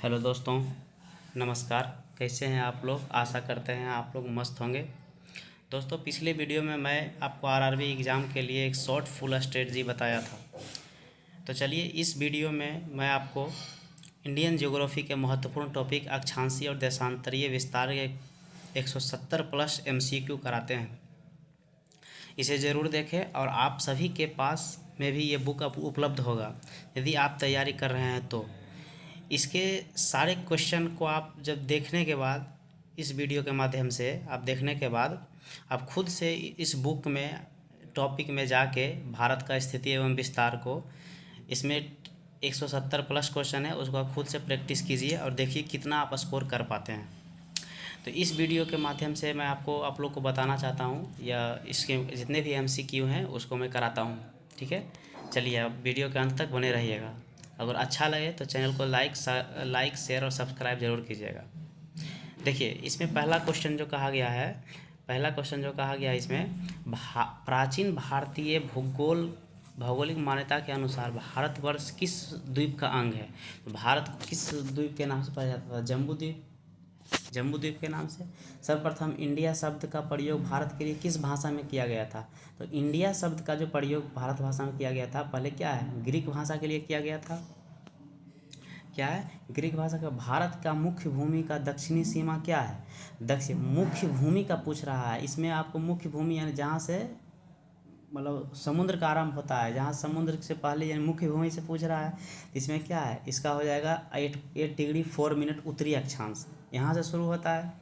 Hello दोस्तों, नमस्कार। कैसे हैं आप लोग? आशा करते हैं आप लोग मस्त होंगे। दोस्तों, पिछले वीडियो में मैं आपको आरआरबी एग्ज़ाम के लिए एक शॉर्ट फुल स्ट्रेटजी बताया था। तो चलिए इस वीडियो में मैं आपको इंडियन ज्योग्राफी के महत्वपूर्ण टॉपिक अक्षांशीय और देशांतरीय विस्तार के 170 प्लस एमसीक्यू कराते हैं। इसे ज़रूर देखें और आप सभी के पास में भी ये बुक अब उपलब्ध होगा यदि आप तैयारी कर रहे हैं तो। इसके सारे क्वेश्चन को आप जब देखने के बाद, इस वीडियो के माध्यम से आप देखने के बाद, आप खुद से इस बुक में टॉपिक में जाके भारत का स्थिति एवं विस्तार को, इसमें 170 प्लस क्वेश्चन है, उसको आप खुद से प्रैक्टिस कीजिए और देखिए कितना आप स्कोर कर पाते हैं। तो इस वीडियो के माध्यम से मैं आपको आप लोग को बताना चाहता हूँ, या इसके जितने भी एमसीक्यू हैं उसको मैं कराता हूँ। ठीक है, चलिए आप वीडियो के अंत तक बने रहिएगा। अगर अच्छा लगे तो चैनल को लाइक शेयर और सब्सक्राइब जरूर कीजिएगा। देखिए, इसमें पहला क्वेश्चन जो कहा गया है इसमें, प्राचीन भारतीय भौगोलिक मान्यता के अनुसार भारतवर्ष किस द्वीप का अंग है? तो भारत किस द्वीप के नाम से पाया जाता था? जम्बू द्वीप के नाम से। सर्वप्रथम इंडिया शब्द का प्रयोग भारत के लिए किस भाषा में किया गया था? तो इंडिया शब्द का जो प्रयोग भारत भाषा में किया गया था, पहले क्या है, ग्रीक भाषा के लिए किया गया था। क्या है? ग्रीक भाषा का। भारत का मुख्य भूमि का दक्षिणी सीमा क्या है? दक्षिण मुख्य भूमि का पूछ रहा है इसमें आपको। मुख्य भूमि यानी जहाँ से मतलब समुद्र का आरंभ होता है, जहाँ समुद्र से पहले, यानी मुख्य भूमि से पूछ रहा है। इसमें क्या है, इसका हो जाएगा 8 डिग्री 4 मिनट उत्तरी अक्षांश, यहाँ से शुरू होता है।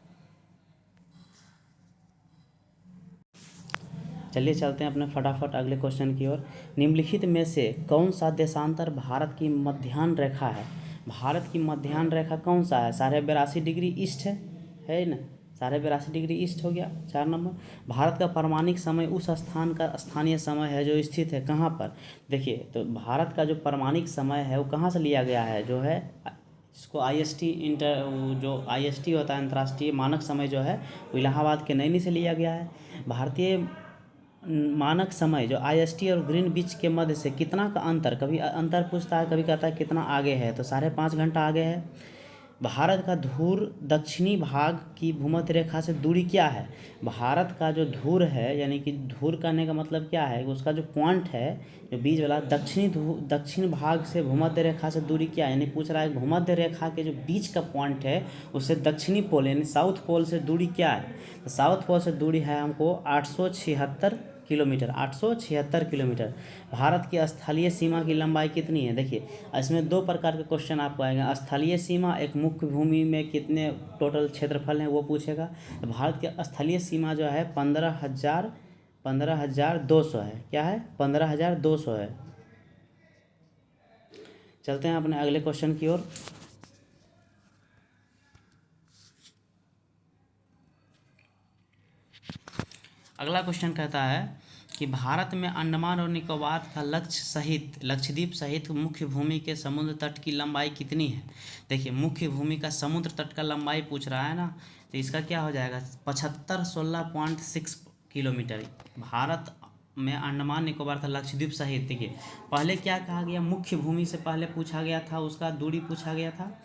चलिए चलते हैं अपने फटाफट अगले क्वेश्चन की ओर। निम्नलिखित में से कौन सा देशांतर भारत की मध्याह्न रेखा है? भारत की मध्याह्न रेखा कौन सा है? 82.5 डिग्री ईस्ट है ना? 82.5 डिग्री ईस्ट हो गया 4 नंबर। भारत का पारमाणिक समय उस स्थान का स्थानीय समय है जो स्थित है कहाँ पर? देखिए, तो भारत का जो पारमाणिक समय है वो कहाँ से लिया गया है, जो है जिसको जो आईएसटी होता है, अंतर्राष्ट्रीय मानक समय जो है, वो इलाहाबाद के नैनी से लिया गया है। भारतीय मानक समय जो आईएसटी और ग्रीनविच के मध्य से कितना का अंतर, कभी अंतर पूछता है, कभी कहता है कितना आगे है, तो 5.5 घंटा आगे है। भारत का ध्रुव दक्षिणी भाग की भूमध्य रेखा से दूरी क्या है? भारत का जो ध्रुव है, यानी कि ध्रुव करने का मतलब क्या है, उसका जो पॉइंट है, जो बीच वाला दक्षिण भाग से भूमध्य रेखा से दूरी क्या है, यानी पूछ रहा है भूमध्य रेखा के जो बीच का पॉइंट है उससे दक्षिणी पोल यानी साउथ पोल से दूरी क्या है? तो साउथ पोल से दूरी है हमको 876 किलोमीटर, 876 किलोमीटर। भारत की स्थलीय सीमा की लंबाई कितनी है? देखिए, इसमें 2 प्रकार के क्वेश्चन आपको आएंगे। स्थलीय सीमा, एक मुख्य भूमि में कितने टोटल क्षेत्रफल हैं वो पूछेगा। तो भारत की स्थलीय सीमा जो है 15,200 है। क्या है? 15,200 है। चलते हैं अपने अगले क्वेश्चन की ओर। अगला क्वेश्चन कहता है कि भारत में अंडमान और निकोबार तथा लक्षद्वीप सहित मुख्य भूमि के समुद्र तट की लंबाई कितनी है? देखिए, मुख्य भूमि का समुद्र तट का लंबाई पूछ रहा है ना, तो इसका क्या हो जाएगा, 7516.6 किलोमीटर। भारत में अंडमान निकोबार तथा लक्षद्वीप सहित, देखिए पहले क्या कहा गया, मुख्य भूमि से पहले पूछा गया था, उसका दूरी पूछा गया था।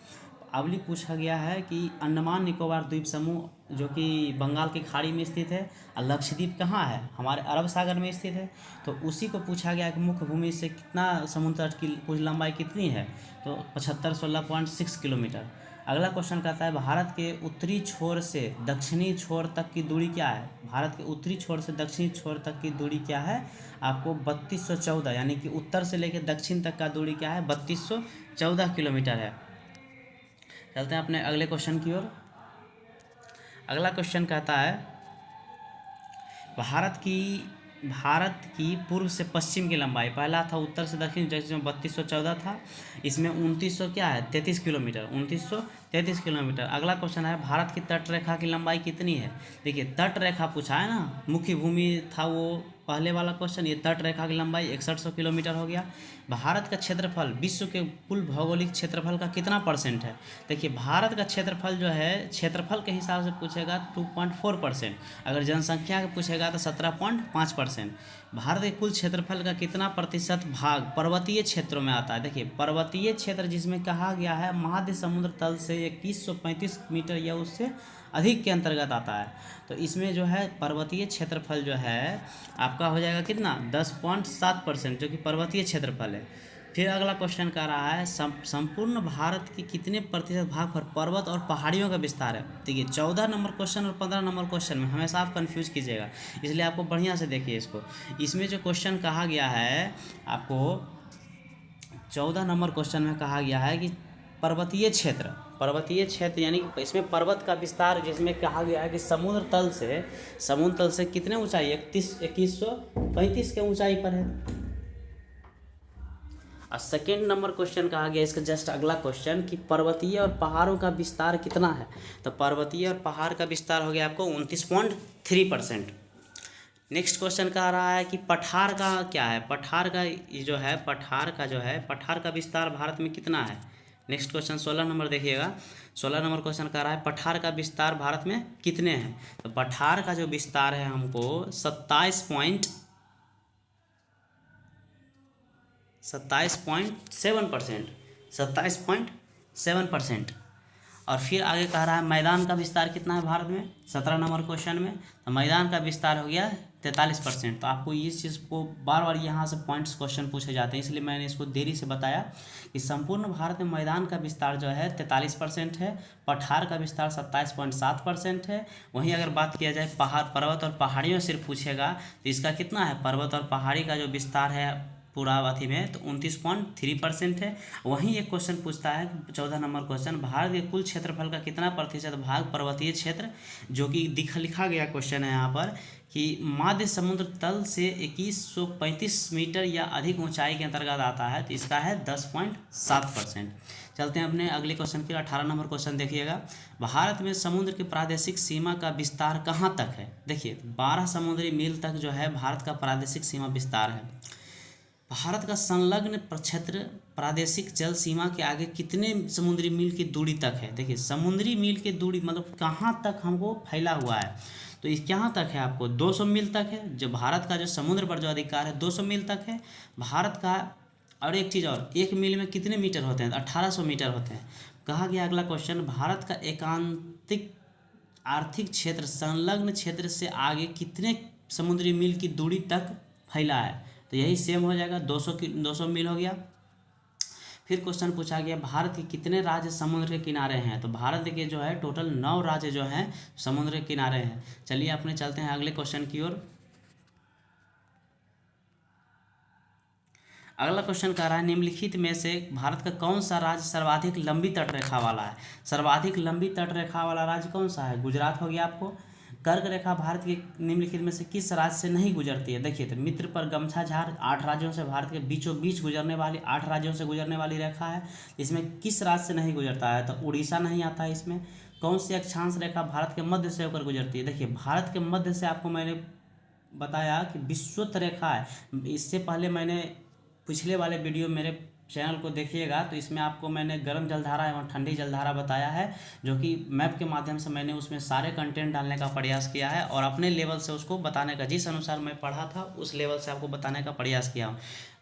अगली पूछा गया है कि अंडमान निकोबार द्वीप समूह जो कि बंगाल की खाड़ी में स्थित है, और लक्षद्वीप कहाँ है, हमारे अरब सागर में स्थित है। तो उसी को पूछा गया कि मुख्य भूमि से कितना समुद्र तट की कुल लंबाई कितनी है, तो 7516.6 किलोमीटर। अगला क्वेश्चन कहता है भारत के उत्तरी छोर से दक्षिणी छोर तक की दूरी क्या है? भारत के उत्तरी छोर से दक्षिणी छोर तक की दूरी क्या है? आपको 3214, यानी कि उत्तर से लेकर दक्षिण तक का दूरी क्या है, 3214 किलोमीटर है। चलते हैं अपने अगले क्वेश्चन की ओर। अगला क्वेश्चन कहता है भारत की पूर्व से पश्चिम की लंबाई, पहला था उत्तर से दक्षिण जिसमें 3214 था, इसमें 2900 क्या है, 33 किलोमीटर, 2933 किलोमीटर। अगला क्वेश्चन है भारत की तट रेखा की लंबाई कितनी है? देखिए, तट रेखा पूछा है ना, मुख्य भूमि था वो पहले वाला क्वेश्चन, ये तट रेखा की लंबाई 6100 किलोमीटर हो गया। भारत का क्षेत्रफल विश्व के कुल भौगोलिक क्षेत्रफल का कितना % है? देखिए भारत का क्षेत्रफल जो है क्षेत्रफल के हिसाब से पूछेगा 2.4%, अगर जनसंख्या का पूछेगा तो 17.5%। भारत के कुल क्षेत्रफल का कितना प्रतिशत भाग पर्वतीय क्षेत्रों में आता है? देखिए पर्वतीय क्षेत्र जिसमें कहा गया है मध्य समुद्र तल से 2135 मीटर या उससे अधिक के अंतर्गत आता है, तो इसमें जो है पर्वतीय क्षेत्रफल जो है आपका हो जाएगा कितना 10.7%, जो कि पर्वतीय क्षेत्रफल है। फिर अगला क्वेश्चन कह रहा है संपूर्ण भारत के कितने प्रतिशत भाग पर पर्वत और पहाड़ियों का विस्तार है? देखिए 14 नंबर क्वेश्चन और 15 नंबर क्वेश्चन में हमेशा आप कंफ्यूज कीजिएगा, इसलिए आपको बढ़िया से देखिए इसको। इसमें जो क्वेश्चन कहा गया है आपको 14 नंबर क्वेश्चन में कहा गया है कि पर्वतीय क्षेत्र यानी कि इसमें पर्वत का विस्तार, जिसमें कहा गया है कि समुद्र तल से कितने ऊंचाई 2135 के ऊंचाई पर है। और सेकेंड नंबर क्वेश्चन कहा गया इसका जस्ट अगला क्वेश्चन कि पर्वतीय और पहाड़ों का विस्तार कितना है? तो पर्वतीय और पहाड़ का विस्तार हो गया आपको 29.3%। नेक्स्ट क्वेश्चन कह रहा है कि पठार का क्या है? पठार का विस्तार भारत में कितना है? नेक्स्ट क्वेश्चन 16 नंबर देखिएगा। 16 नंबर क्वेश्चन कह रहा है पठार का विस्तार भारत में कितने हैं? तो पठार का जो विस्तार है हमको 27.7%। और फिर आगे कह रहा है मैदान का विस्तार कितना है भारत में 17 नंबर क्वेश्चन में? तो मैदान का विस्तार हो गया 43%। तो आपको इस चीज़ को बार बार यहाँ से पॉइंट्स क्वेश्चन पूछे जाते हैं, इसलिए मैंने इसको देरी से बताया कि संपूर्ण भारत में मैदान का विस्तार जो है 43% है, पठार का विस्तार 27.7% है। वहीं अगर बात किया जाए पर्वत और पहाड़ियों सिर्फ पूछेगा तो इसका कितना है? पर्वत और पहाड़ी का जो विस्तार है पूरा अवधि में तो 29.3% है। वहीं एक क्वेश्चन पूछता है 14 नंबर क्वेश्चन, भारत के कुल क्षेत्रफल का कितना प्रतिशत भाग पर्वतीय क्षेत्र, जो कि लिखा गया क्वेश्चन है यहाँ पर कि मध्य समुद्र तल से 2135 मीटर या अधिक ऊंचाई के अंतर्गत आता है, तो इसका है 10.7%। चलते हैं अपने अगले क्वेश्चन के 18 नंबर क्वेश्चन देखिएगा। भारत में समुद्र की प्रादेशिक सीमा का विस्तार कहाँ तक है? देखिए 12 समुद्री मील तक जो है भारत का प्रादेशिक सीमा विस्तार है। भारत का संलग्न क्षेत्र प्रादेशिक जल सीमा के आगे कितने समुद्री मील की दूरी तक है? देखिए समुद्री मील की दूरी मतलब कहाँ तक हमको फैला हुआ है, तो इस कहाँ तक है आपको 200 मील तक है। जो भारत का जो समुद्र पर जो अधिकार है 200 मील तक है भारत का। और एक चीज़ और, एक मील में कितने मीटर होते हैं? 1800 मीटर होते हैं। कहा गया अगला क्वेश्चन, भारत का एकांतिक आर्थिक क्षेत्र संलग्न क्षेत्र से आगे कितने समुद्री मील की दूरी तक फैला है? तो यही सेम हो जाएगा 200 मील हो गया। फिर क्वेश्चन पूछा गया भारत के कितने राज्य समुद्र के किनारे हैं? तो भारत के जो है टोटल 9 राज्य जो हैं समुद्र के किनारे हैं। चलिए अपने चलते हैं अगले क्वेश्चन की ओर। अगला क्वेश्चन कह रहा है निम्नलिखित में से भारत का कौन सा राज्य सर्वाधिक लंबी तटरेखा वाला है? सर्वाधिक लंबी तटरेखा वाला राज्य कौन सा है? गुजरात हो गया आपको। कर्क रेखा भारत के निम्नलिखित में से किस राज्य से नहीं गुजरती है? देखिए तो मित्र पर गमछा झाड़ 8 राज्यों से भारत के बीचों बीच गुजरने वाली 8 राज्यों से गुजरने वाली रेखा है। इसमें किस राज्य से नहीं गुजरता है? तो उड़ीसा नहीं आता है इसमें। कौन सी अक्षांश रेखा भारत के मध्य से होकर गुजरती है? देखिए भारत के मध्य से आपको मैंने बताया कि विषुवत रेखा है। इससे पहले मैंने पिछले वाले वीडियो मेरे चैनल को देखिएगा तो इसमें आपको मैंने गर्म जलधारा एवं ठंडी जलधारा बताया है, जो कि मैप के माध्यम से मैंने उसमें सारे कंटेंट डालने का प्रयास किया है और अपने लेवल से उसको बताने का, जिस अनुसार मैं पढ़ा था उस लेवल से आपको बताने का प्रयास किया हूँ।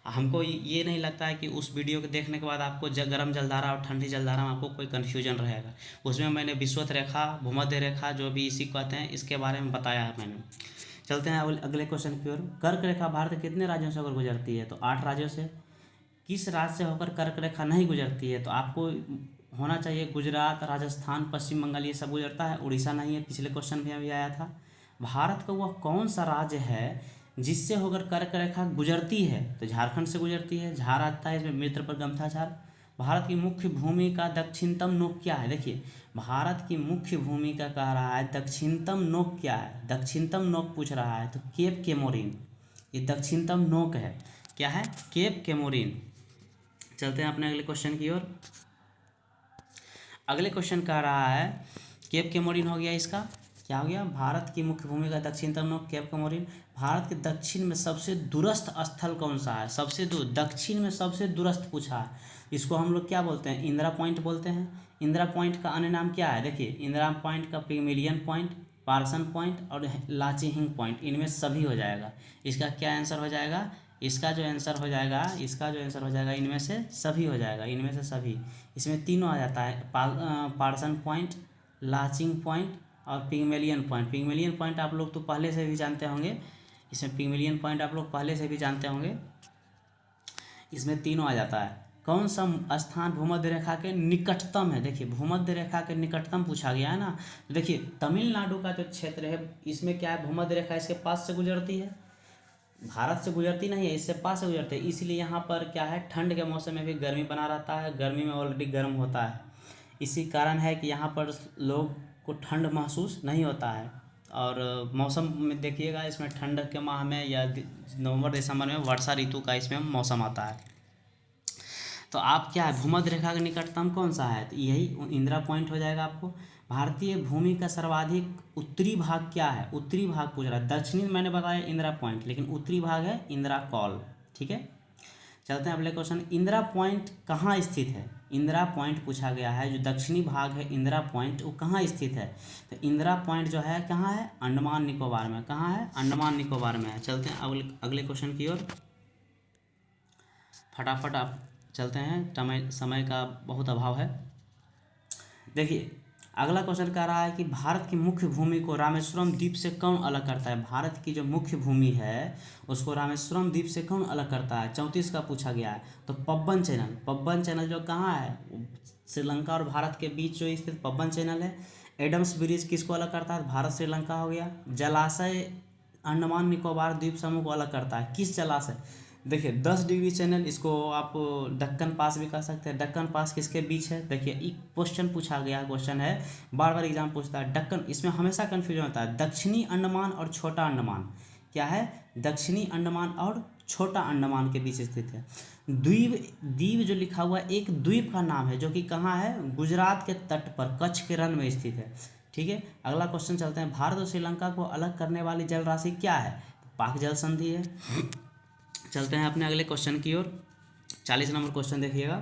हमको ये नहीं लगता है कि उस वीडियो को देखने के बाद आपको गर्म जलधारा और ठंडी जलधारा में आपको कोई कन्फ्यूजन रहेगा। उसमें मैंने विषुवत रेखा, भूमध्य रेखा जो भी इसी कहते हैं इसके बारे में बताया है मैंने। चलते हैं अगले क्वेश्चन की ओर। कर्क रेखा भारत के कितने राज्यों से होकर गुजरती है? तो 8 राज्यों से। किस राज्य से होकर कर्क रेखा नहीं गुजरती है? तो आपको होना चाहिए गुजरात, राजस्थान, पश्चिम बंगाल, ये सब गुजरता है। उड़ीसा नहीं है, पिछले क्वेश्चन में अभी आया था। भारत का वह कौन सा राज्य है जिससे होकर कर्क रेखा गुजरती है? तो झारखंड से गुजरती है, झार आता है इसमें, मित्र पर गमछा झार। भारत की मुख्य भूमि का दक्षिणतम नोक क्या है? देखिए भारत की मुख्य भूमि का कह रहा है दक्षिणतम नोक क्या है? दक्षिणतम नोक पूछ रहा है तो केप केमोरिन, ये दक्षिणतम नोक है। क्या है? Cap Comorin. चलते हैं अपने अगले क्वेश्चन की ओर। अगले क्वेश्चन कह रहा है केप केमोरिन हो गया इसका। क्या हो गया, भारत की मुख्य भूमि का दक्षिणतम नोक केप कमोरिन। भारत के दक्षिण में सबसे दूरस्थ स्थल कौन सा है, सबसे दूर दक्षिण में सबसे दूरस्थ पूछा है। इसको हम लोग क्या बोलते हैं, इंदिरा पॉइंट बोलते हैं। इंदिरा पॉइंट का अन्य नाम क्या है, देखिए इंदिरा पॉइंट का पिगमिलियन पॉइंट, पार्सन पॉइंट और लाचेहिंग पॉइंट, इनमें सभी हो जाएगा। इसका क्या आंसर हो जाएगा, इसका जो आंसर हो जाएगा, इसका जो आंसर हो जाएगा, इनमें से सभी हो जाएगा, इनमें से सभी। इसमें तीनों आ जाता है, पार्सन पॉइंट, लाचिंग पॉइंट और पिगमेलियन पॉइंट। पिगमेलियन पॉइंट आप लोग तो पहले से भी जानते होंगे, इसमें पिगमेलियन पॉइंट आप लोग पहले से भी जानते होंगे, इसमें तीनों आ जाता है। कौन सा स्थान भूमध्य रेखा के निकटतम है, देखिए भूमध्य रेखा के निकटतम पूछा गया है ना। तो देखिए तमिलनाडु का जो क्षेत्र है, इसमें क्या है, भूमध्य रेखा इसके पास से गुजरती है, भारत से गुजरती नहीं है, इससे पास से गुजरती है, इसलिए यहाँ पर क्या है, ठंड के मौसम में भी गर्मी बना रहता है, गर्मी में ऑलरेडी गर्म होता है। इसी कारण है कि यहाँ पर लोग को ठंड महसूस नहीं होता है। और मौसम में देखिएगा, इसमें ठंड के माह में या नवंबर दिसंबर में वर्षा ऋतु का इसमें मौसम आता है। तो आप क्या है, भूमध्य रेखा का निकटतम कौन सा है, तो यही इंदिरा पॉइंट हो जाएगा आपको। भारतीय भूमि का सर्वाधिक उत्तरी भाग क्या है, उत्तरी भाग पूछ रहा है, दक्षिणी मैंने बताया इंदिरा पॉइंट, लेकिन उत्तरी भाग है इंदिरा कॉल। ठीक है, चलते हैं अगले क्वेश्चन। इंदिरा पॉइंट कहाँ स्थित है, इंदिरा पॉइंट पूछा गया है, जो दक्षिणी भाग है इंदिरा पॉइंट, वो कहाँ स्थित है। तो इंदिरा पॉइंट जो है कहाँ है, अंडमान निकोबार में। कहाँ है, अंडमान निकोबार में है। चलते हैं अगले क्वेश्चन की ओर, फटाफट आप चलते हैं, समय का बहुत अभाव है। देखिए अगला क्वेश्चन कह रहा है कि भारत की मुख्य भूमि को रामेश्वरम द्वीप से कौन अलग करता है। भारत की जो मुख्य भूमि है उसको रामेश्वरम द्वीप से कौन अलग करता है, 34 का पूछा गया है। तो पब्बन चैनल, पब्बन चैनल जो कहाँ है, श्रीलंका और भारत के बीच जो स्थित पब्बन चैनल है। एडम्स ब्रिज किसको अलग करता है, भारत श्रीलंका हो गया। जलाशय अंडमान निकोबार द्वीप समूह को अलग करता है, किस जलाशय, देखिए 10 डिग्री चैनल, इसको आप दक्कन पास भी कह सकते हैं। दक्कन पास किसके बीच है, देखिए एक क्वेश्चन पूछा गया क्वेश्चन है, बार बार एग्जाम पूछता है दक्कन, इसमें हमेशा कन्फ्यूजन होता है। दक्षिणी अंडमान और छोटा अंडमान, क्या है, दक्षिणी अंडमान और छोटा अंडमान के बीच स्थित है। द्वीप, द्वीप जो लिखा हुआ है एक द्वीप का नाम है, जो कि कहाँ है, गुजरात के तट पर कच्छ के रण में स्थित है। ठीक है, अगला क्वेश्चन चलते हैं। भारत और श्रीलंका को अलग करने वाली जल राशि क्या है, पाक जल संधि है। चलते हैं अपने अगले क्वेश्चन की ओर, 40 नंबर क्वेश्चन देखिएगा।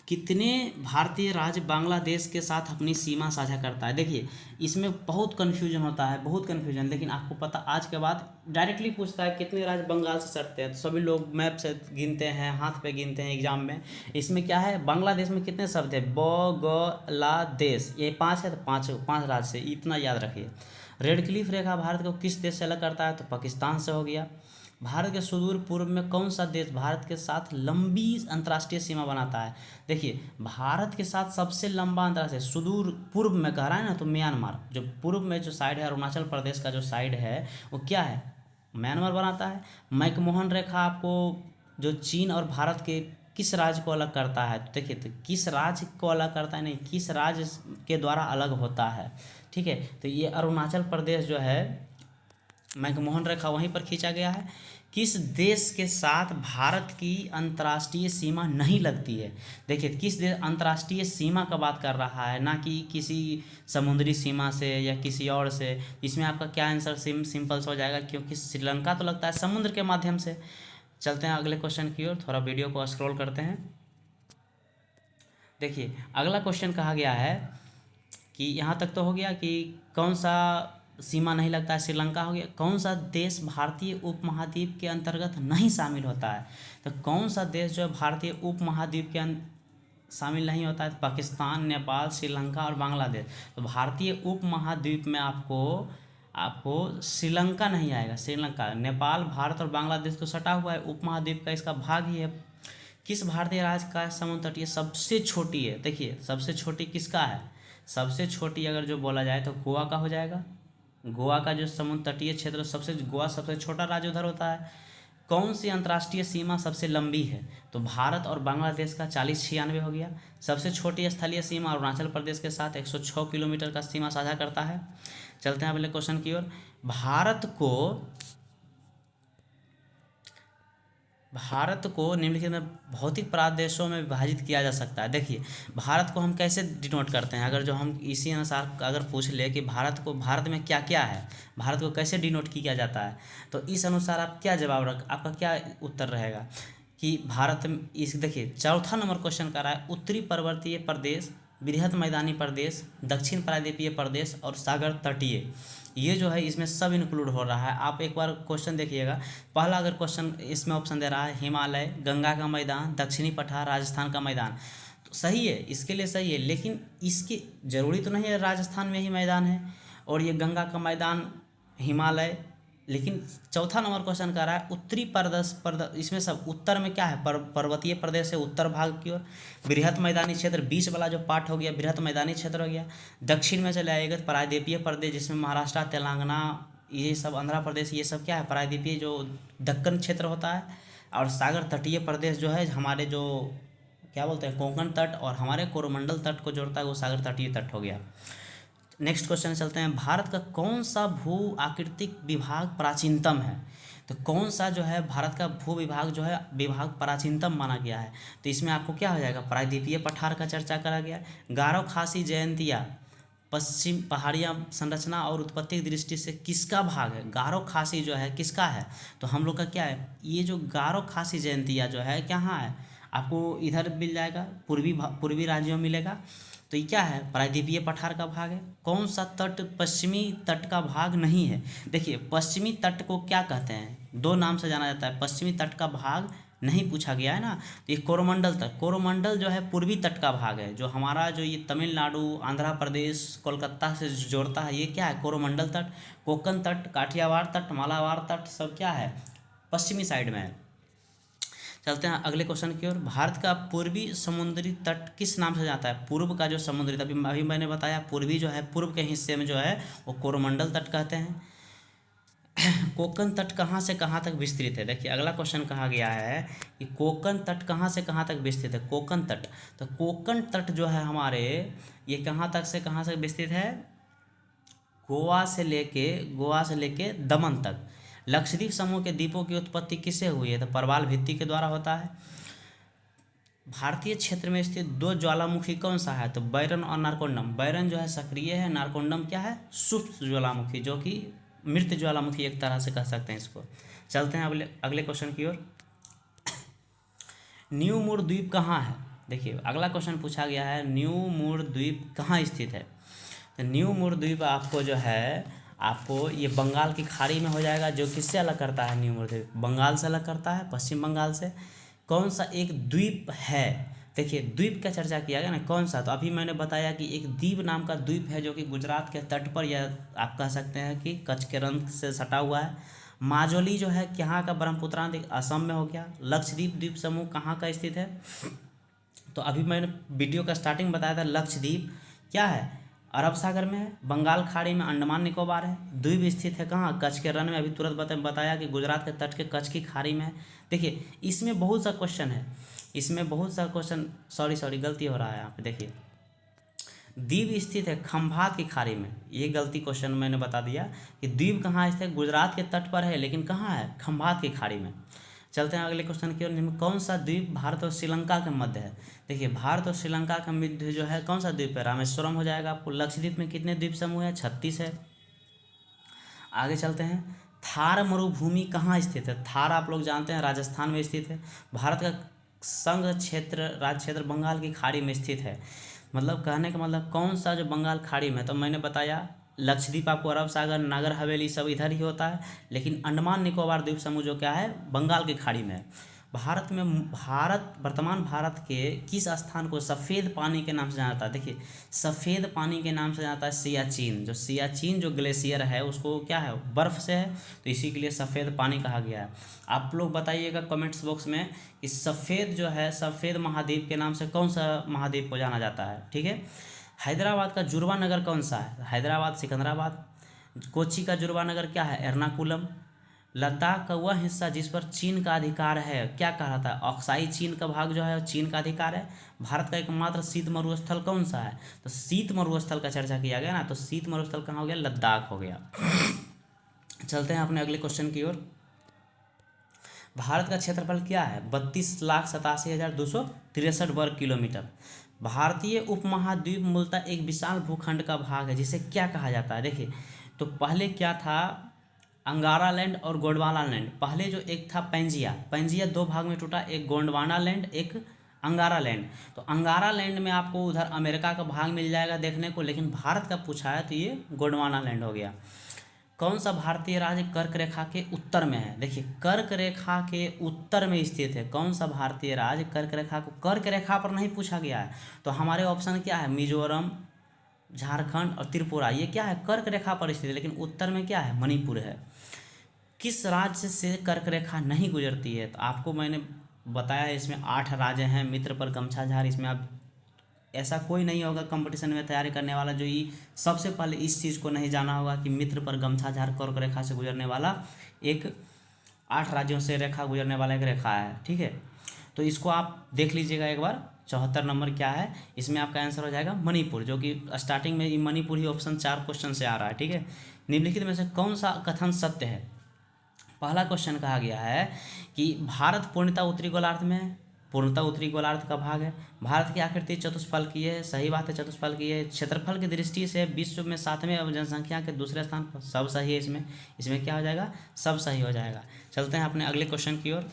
कितने भारतीय राज्य बांग्लादेश के साथ अपनी सीमा साझा करता है। देखिए इसमें बहुत कन्फ्यूजन होता है, बहुत कन्फ्यूजन, लेकिन आपको पता आज के बाद डायरेक्टली पूछता है कितने राज्य बंगाल से सटते हैं, तो सभी लोग मैप से गिनते हैं, हाथ पे गिनते हैं एग्जाम में। इसमें क्या है, बांग्लादेश में कितने शब्द है, ब ग ला देश, ये 5 है, तो पाँच राज्य से, इतना याद रखिए। रेड क्लिफ रेखा भारत को किस देश से अलग करता है, तो पाकिस्तान से हो गया। भारत के सुदूर पूर्व में कौन सा देश भारत के साथ लंबी अंतर्राष्ट्रीय सीमा बनाता है। देखिए भारत के साथ सबसे लंबा अंतर्राष्ट्रीय, सुदूर पूर्व में कह रहा है ना, तो म्यांमार, जो पूर्व में जो साइड है, अरुणाचल प्रदेश का जो साइड है वो क्या है, म्यांमार बनाता है। मैकमोहन रेखा आपको जो चीन और भारत के किस राज्य को अलग करता है, तो देखिए तो किस राज्य को अलग करता है, नहीं किस राज्य के द्वारा अलग होता है। ठीक है, तो ये अरुणाचल प्रदेश जो है, मैकमोहन रेखा वहीं पर खींचा गया है। किस देश के साथ भारत की अंतर्राष्ट्रीय सीमा नहीं लगती है, देखिए किस देश अंतर्राष्ट्रीय सीमा का बात कर रहा है, ना कि किसी समुद्री सीमा से या किसी और से। इसमें आपका क्या आंसर सिंपल हो जाएगा, क्योंकि श्रीलंका तो लगता है समुद्र के माध्यम से। चलते हैं अगले क्वेश्चन की ओर, थोड़ा वीडियो को स्क्रॉल करते हैं। देखिए अगला क्वेश्चन कहा गया है कि यहाँ तक तो हो गया कि कौन सा सीमा नहीं लगता है, श्रीलंका हो गया। कौन सा देश भारतीय उपमहाद्वीप के अंतर्गत नहीं शामिल होता है, तो कौन सा देश जो है भारतीय उपमहाद्वीप के शामिल नहीं होता है, तो पाकिस्तान, नेपाल, श्रीलंका और बांग्लादेश। तो भारतीय उपमहाद्वीप में आपको श्रीलंका नहीं आएगा, श्रीलंका, नेपाल, भारत और बांग्लादेश तो सटा हुआ है, उपमहाद्वीप का इसका भाग ही है। किस भारतीय राज्य का समुद्र तटीय सबसे छोटी है, देखिए सबसे छोटी किसका है, सबसे छोटी अगर जो बोला जाए तो गोवा का हो जाएगा। गोवा का जो समुद्र तटीय क्षेत्र गोवा सबसे छोटा राज्य उधर होता है। कौन सी अंतर्राष्ट्रीय सीमा सबसे लंबी है, तो भारत और बांग्लादेश का 4096 हो गया। सबसे छोटी स्थलीय सीमा अरुणाचल प्रदेश के साथ 106 किलोमीटर का सीमा साझा करता है। चलते हैं अगले क्वेश्चन की ओर। भारत को भारत को निम्नलिखित में भौतिक प्रादेशों में विभाजित किया जा सकता है। देखिए, भारत को हम कैसे डिनोट करते हैं, अगर जो हम इसी अनुसार अगर पूछ ले कि भारत में क्या क्या है, भारत को कैसे डिनोट किया जाता है, तो इस अनुसार आप क्या जवाब आपका क्या उत्तर रहेगा कि भारत में इस देखिए चौथा नंबर क्वेश्चन कर रहा है उत्तरी पर्वतीय प्रदेश, बृहत मैदानी प्रदेश, दक्षिण प्रायद्वीपीय प्रदेश और सागर तटीय, ये जो है इसमें सब इंक्लूड हो रहा है। आप एक बार क्वेश्चन देखिएगा, पहला अगर क्वेश्चन इसमें ऑप्शन दे रहा है हिमालय, गंगा का मैदान, दक्षिणी पठार, राजस्थान का मैदान, तो सही है, इसके लिए सही है, लेकिन इसकी ज़रूरी तो नहीं है राजस्थान में ही मैदान है और ये गंगा का मैदान, हिमालय, लेकिन चौथा नंबर क्वेश्चन कह रहा है उत्तरी प्रदेश इसमें सब उत्तर में क्या है, पर्वतीय प्रदेश है उत्तर भाग की ओर, बृहत मैदानी क्षेत्र बीच वाला जो पार्ट हो गया बृहत मैदानी क्षेत्र हो गया, दक्षिण में चले आएगा प्रायद्वीपीय प्रदेश जिसमें महाराष्ट्र, तेलंगाना, ये सब आंध्र प्रदेश, ये सब क्या है प्रायद्वीपीय जो दक्कन क्षेत्र होता है, और सागर तटीय प्रदेश जो है हमारे जो क्या बोलते हैं कोंकण तट और हमारे कोरोमंडल तट को जोड़ता है वो सागर तटीय तट हो गया। नेक्स्ट क्वेश्चन चलते हैं, भारत का कौन सा भू आकृतिक विभाग प्राचीनतम है, तो कौन सा जो है भारत का भू विभाग जो है विभाग प्राचीनतम माना गया है, तो इसमें आपको क्या हो जाएगा प्रायद्वीपीय पठार का चर्चा करा गया, गारो खासी जयंतिया पश्चिम पहाड़ियाँ संरचना और उत्पत्ति की दृष्टि से किसका भाग है, गारो खासी जो है किसका है, तो हम लोग का क्या है ये जो गारो खासी जयंतिया जो है कहाँ है, आपको इधर मिल जाएगा पूर्वी राज्यों में मिलेगा, तो ये क्या है प्रायद्वीपीय पठार का भाग है। कौन सा तट पश्चिमी तट का भाग नहीं है, देखिए पश्चिमी तट को क्या कहते हैं, दो नाम से जाना जाता है, पश्चिमी तट का भाग नहीं पूछा गया है ना, तो ये कोरोमंडल तट, कोरोमंडल जो है पूर्वी तट का भाग है, जो हमारा जो ये तमिलनाडु, आंध्र प्रदेश, कोलकाता से जोड़ता है, ये क्या है कोरोमंडल तट, कोंकण तट, काठियावाड़ तट, मालाबार तट सब क्या है पश्चिमी साइड में है। चलते हैं अगले क्वेश्चन की ओर, भारत का पूर्वी समुद्री तट किस नाम से जाता है, पूर्व का जो समुद्री तट अभी मैंने बताया पूर्वी जो है पूर्व के हिस्से में जो है वो कोरोमंडल तट कहते हैं। कोंकण तट कहाँ से कहाँ तक विस्तृत है, देखिए अगला क्वेश्चन कहा गया है कि कोंकण तट कहाँ से कहाँ तक विस्तृत है, कोंकण तट, तो कोंकण तट जो है हमारे ये कहाँ तक से कहाँ तक विस्तृत है, गोवा से लेके दमन तक। लक्षद्वीप समूह के द्वीपों की उत्पत्ति किससे हुई है, तो प्रवाल भित्ति के द्वारा होता है। भारतीय क्षेत्र में स्थित दो ज्वालामुखी कौन सा है, तो बैरन और नारकोंडम, बैरन जो है सक्रिय है, नारकोंडम क्या है सुप्त ज्वालामुखी जो कि मृत ज्वालामुखी एक तरह से कह सकते हैं इसको। चलते हैं अगले क्वेश्चन की ओर, न्यू मूर द्वीप कहाँ है, देखिए अगला क्वेश्चन पूछा गया है न्यू मूर द्वीप कहाँ स्थित है, तो न्यू मूर द्वीप आपको जो है आपको ये बंगाल की खाड़ी में हो जाएगा, जो किससे अलग करता है न्यू मूर द्वीप, बंगाल से अलग करता है, पश्चिम बंगाल से। कौन सा एक द्वीप है, देखिए द्वीप का चर्चा किया गया ना कौन सा, तो अभी मैंने बताया कि एक दीव नाम का द्वीप है जो कि गुजरात के तट पर या आप कह सकते हैं कि कच्छ के रन से सटा हुआ है। माजुली जो है कहाँ का, ब्रह्मपुत्रांत असम में हो गया। लक्षद्वीप द्वीप समूह कहाँ का स्थित है, तो अभी मैंने वीडियो का स्टार्टिंग बताया था लक्षद्वीप क्या है अरब सागर में है, बंगाल खाड़ी में अंडमान निकोबार है, द्वीप स्थित है कहाँ कच्छ के रण में, अभी तुरंत बताया कि गुजरात के तट के कच्छ की खाड़ी में है। देखिए इसमें बहुत सा क्वेश्चन है, इसमें बहुत सा क्वेश्चन सॉरी गलती हो रहा है यहाँ पे, देखिए द्वीप स्थित है खंभात की खाड़ी में, ये गलती क्वेश्चन मैंने बता दिया कि द्वीप कहाँ स्थित है, गुजरात के तट पर है लेकिन कहाँ है खंभात की खाड़ी में। चलते हैं अगले क्वेश्चन की ओर, जिनमें कौन सा द्वीप भारत और श्रीलंका के मध्य है, देखिए भारत और श्रीलंका के मध्य जो है कौन सा द्वीप है, रामेश्वरम हो जाएगा आपको। लक्षद्वीप में कितने द्वीप समूह है, 36 है। आगे चलते हैं, थार मरुभूमि कहाँ स्थित है, थार आप लोग जानते हैं राजस्थान में स्थित है। भारत का संघ क्षेत्र राज्य क्षेत्र बंगाल की खाड़ी में स्थित है, मतलब कहने का मतलब कौन सा जो बंगाल खाड़ी में, तो मैंने बताया लक्षद्वीप आपको अरब सागर, नागर हवेली सब इधर ही होता है, लेकिन अंडमान निकोबार द्वीप समूह जो क्या है बंगाल की खाड़ी में है। वर्तमान भारत के किस स्थान को सफ़ेद पानी के नाम से जाना जाता है, देखिए सफ़ेद पानी के नाम से जाता है सियाचिन, जो सियाचिन जो ग्लेशियर है उसको क्या है बर्फ़ से है, तो इसी के लिए सफ़ेद पानी कहा गया है। आप लोग बताइएगा कमेंट्स बॉक्स में कि सफ़ेद जो है सफ़ेद महाद्वीप के नाम से कौन सा महाद्वीप को जाना जाता है, ठीक है। हैदराबाद का जुड़वा नगर कौन सा है, हैदराबाद सिकंदराबाद। कोच्चि का जुड़वा नगर क्या है, एर्नाकुलम। लद्दाख का वह हिस्सा जिस पर चीन का अधिकार है क्या कहा था, अक्साई चीन का भाग जो है चीन का अधिकार है। भारत का एकमात्र शीत मरुस्थल कौन सा है, तो शीत मरुस्थल का चर्चा किया गया ना, तो शीत मरुस्थल कहाँ हो गया, लद्दाख हो गया। चलते हैं अपने अगले क्वेश्चन की ओर, भारत का क्षेत्रफल क्या है? 32,87,263 वर्ग किलोमीटर। भारतीय उपमहाद्वीप मूलतः एक विशाल भूखंड का भाग है जिसे क्या कहा जाता है? देखिए, तो पहले क्या था? अंगारा लैंड और गोंडवाना लैंड। पहले जो एक था पैंजिया, पैंजिया दो भाग में टूटा, एक गोंडवाना लैंड, एक अंगारा लैंड। तो अंगारा लैंड में आपको उधर अमेरिका का भाग मिल जाएगा देखने को, लेकिन भारत का पूछा है तो ये गोंडवाना लैंड हो गया। कौन सा भारतीय राज्य कर्क रेखा के उत्तर में है? देखिए, कर्क रेखा के उत्तर में स्थित है। कौन सा भारतीय राज्य कर्क रेखा को, कर्क रेखा पर नहीं पूछा गया है, तो हमारे ऑप्शन क्या है? मिजोरम, झारखंड और त्रिपुरा, ये क्या है? कर्क रेखा पर स्थित है, लेकिन उत्तर में क्या है? मणिपुर है। किस राज्य से कर्क रेखा नहीं गुजरती है? तो आपको मैंने बताया इसमें 8 राज्य हैं। मित्र पर गमछा झार, इसमें आप ऐसा कोई नहीं होगा कंपटीशन में तैयारी करने वाला जो ये सबसे पहले इस चीज़ को नहीं जाना होगा कि मित्र पर गमछा झार कर्क रेखा से गुजरने वाला एक 8 राज्यों से रेखा गुजरने वाला एक रेखा है। ठीक है, तो इसको आप देख लीजिएगा एक बार। 74 नंबर क्या है? इसमें आपका आंसर हो जाएगा मणिपुर, जो कि स्टार्टिंग में ये मणिपुर ही ऑप्शन 4 क्वेश्चन से आ रहा है। ठीक है, निम्नलिखित में से कौन सा कथन सत्य है? पहला क्वेश्चन कहा गया है कि भारत पूर्णतः उत्तरी गोलार्ध में है। पूर्णतः उत्तरी गोलार्ध का भाग है। भारत की आकृति चतुष्फल की है। सही बात है, चतुष्फल की है। क्षेत्रफल की दृष्टि से विश्व में 7वें जनसंख्या के दूसरे स्थान पर। सब सही है इसमें। इसमें क्या हो जाएगा? सब सही हो जाएगा। चलते हैं अपने अगले क्वेश्चन की ओर।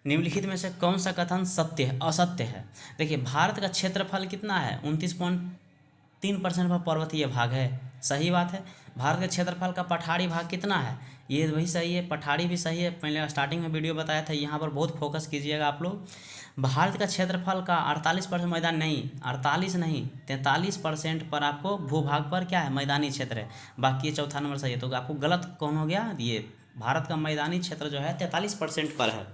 निम्नलिखित में से कौन सा कथन सत्य है, असत्य है? देखिए, भारत का क्षेत्रफल कितना है? 29.3% पर पर्वतीय भाग है। सही बात है। भारत के क्षेत्रफल का पठारी भाग कितना है? ये वही सही है, पठारी भी सही है। पहले स्टार्टिंग में वीडियो बताया था, यहाँ पर बहुत फोकस कीजिएगा आप लोग। भारत का क्षेत्रफल का 48% मैदान नहीं, 48 नहीं 43% पर आपको भूभाग पर क्या है? मैदानी क्षेत्र है। बाकी चौथा नंबर सही है, तो आपको गलत कौन हो गया? ये भारत का मैदानी क्षेत्र जो है 43% पर है।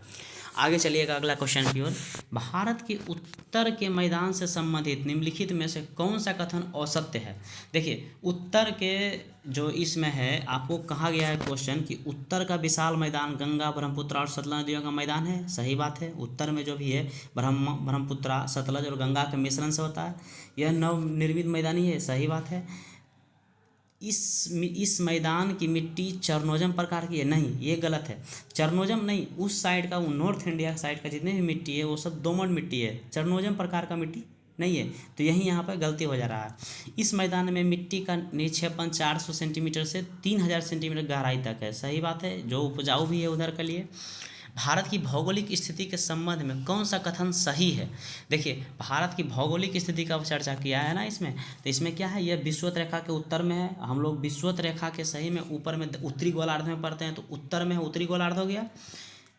आगे चलिएगा अगला क्वेश्चन की ओर। भारत के उत्तर के मैदान से संबंधित निम्नलिखित में से कौन सा कथन असत्य है? देखिए, उत्तर के जो इसमें है, आपको कहा गया है क्वेश्चन कि उत्तर का विशाल मैदान गंगा, ब्रह्मपुत्र और सतलज नदियों का मैदान है। सही बात है। उत्तर में जो भी है ब्रह्मपुत्र, सतलज और गंगा के मिश्रण से होता है। यह नवनिर्मित मैदानी है। सही बात है। इस मैदान की मिट्टी चरनोजम प्रकार की है। नहीं, ये गलत है। चरनोजम नहीं, उस साइड का, वो नॉर्थ इंडिया साइड का जितने भी मिट्टी है वो सब दोमट मिट्टी है, चरनोजम प्रकार का मिट्टी नहीं है। तो यही यहाँ पर गलती हो जा रहा है। इस मैदान में मिट्टी का निक्षेपण 400 सेंटीमीटर से 3000 सेंटीमीटर गहराई तक है। सही बात है, जो उपजाऊ भी है उधर के लिए। भारत की भौगोलिक स्थिति के संबंध में कौन सा कथन सही है? देखिए, भारत की भौगोलिक स्थिति का चर्चा किया है ना इसमें, तो इसमें क्या है? यह विषुवत रेखा के उत्तर में है। हम लोग विषुवत रेखा के सही में ऊपर में उत्तरी गोलार्ध में पढ़ते हैं, तो उत्तर में है, उत्तरी गोलार्ध हो गया।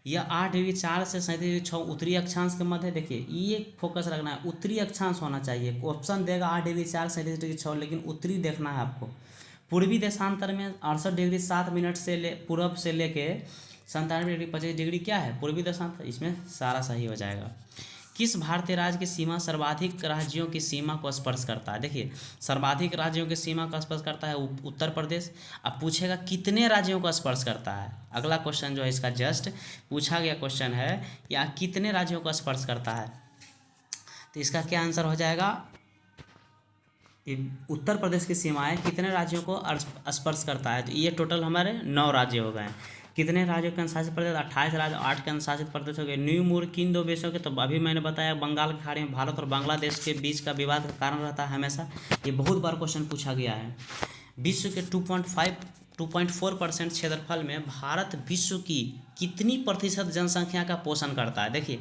यह 8°4 से 37°6 उत्तरी अक्षांश के मध्य। देखिए, ये फोकस रखना है, उत्तरी अक्षांश होना चाहिए। ऑप्शन देगा 8°4 से 37°6, लेकिन उत्तरी देखना है आपको। पूर्वी देशांतर में 68°7' से पूर्व से लेके 97°25' क्या है? पूर्वी देशांतर। इसमें सारा सही हो जाएगा। किस भारतीय राज्य की सीमा सर्वाधिक राज्यों की सीमा को स्पर्श करता है? देखिए, सर्वाधिक राज्यों की सीमा को स्पर्श करता है उत्तर प्रदेश। अब पूछेगा कितने राज्यों को स्पर्श करता है? अगला क्वेश्चन जो है इसका जस्ट पूछा गया क्वेश्चन है, या कितने राज्यों को स्पर्श करता है? तो इसका क्या आंसर हो जाएगा? उत्तर प्रदेश की सीमाएं कितने राज्यों को स्पर्श करता है? तो ये टोटल हमारे 9 राज्य हो गए। कितने राज्यों के अनुशासित प्रदेश? 28 राज्य, 8 के अनुशासित प्रदेश हो गए। न्यू मूर किन दो देशों के? तो अभी मैंने बताया, बंगाल की खाड़ी में भारत और बांग्लादेश के बीच का विवाद का कारण रहता है हमेशा। ये बहुत बार क्वेश्चन पूछा गया है। विश्व के 2.4% क्षेत्रफल में भारत विश्व की कितनी प्रतिशत जनसंख्या का पोषण करता है? देखिए,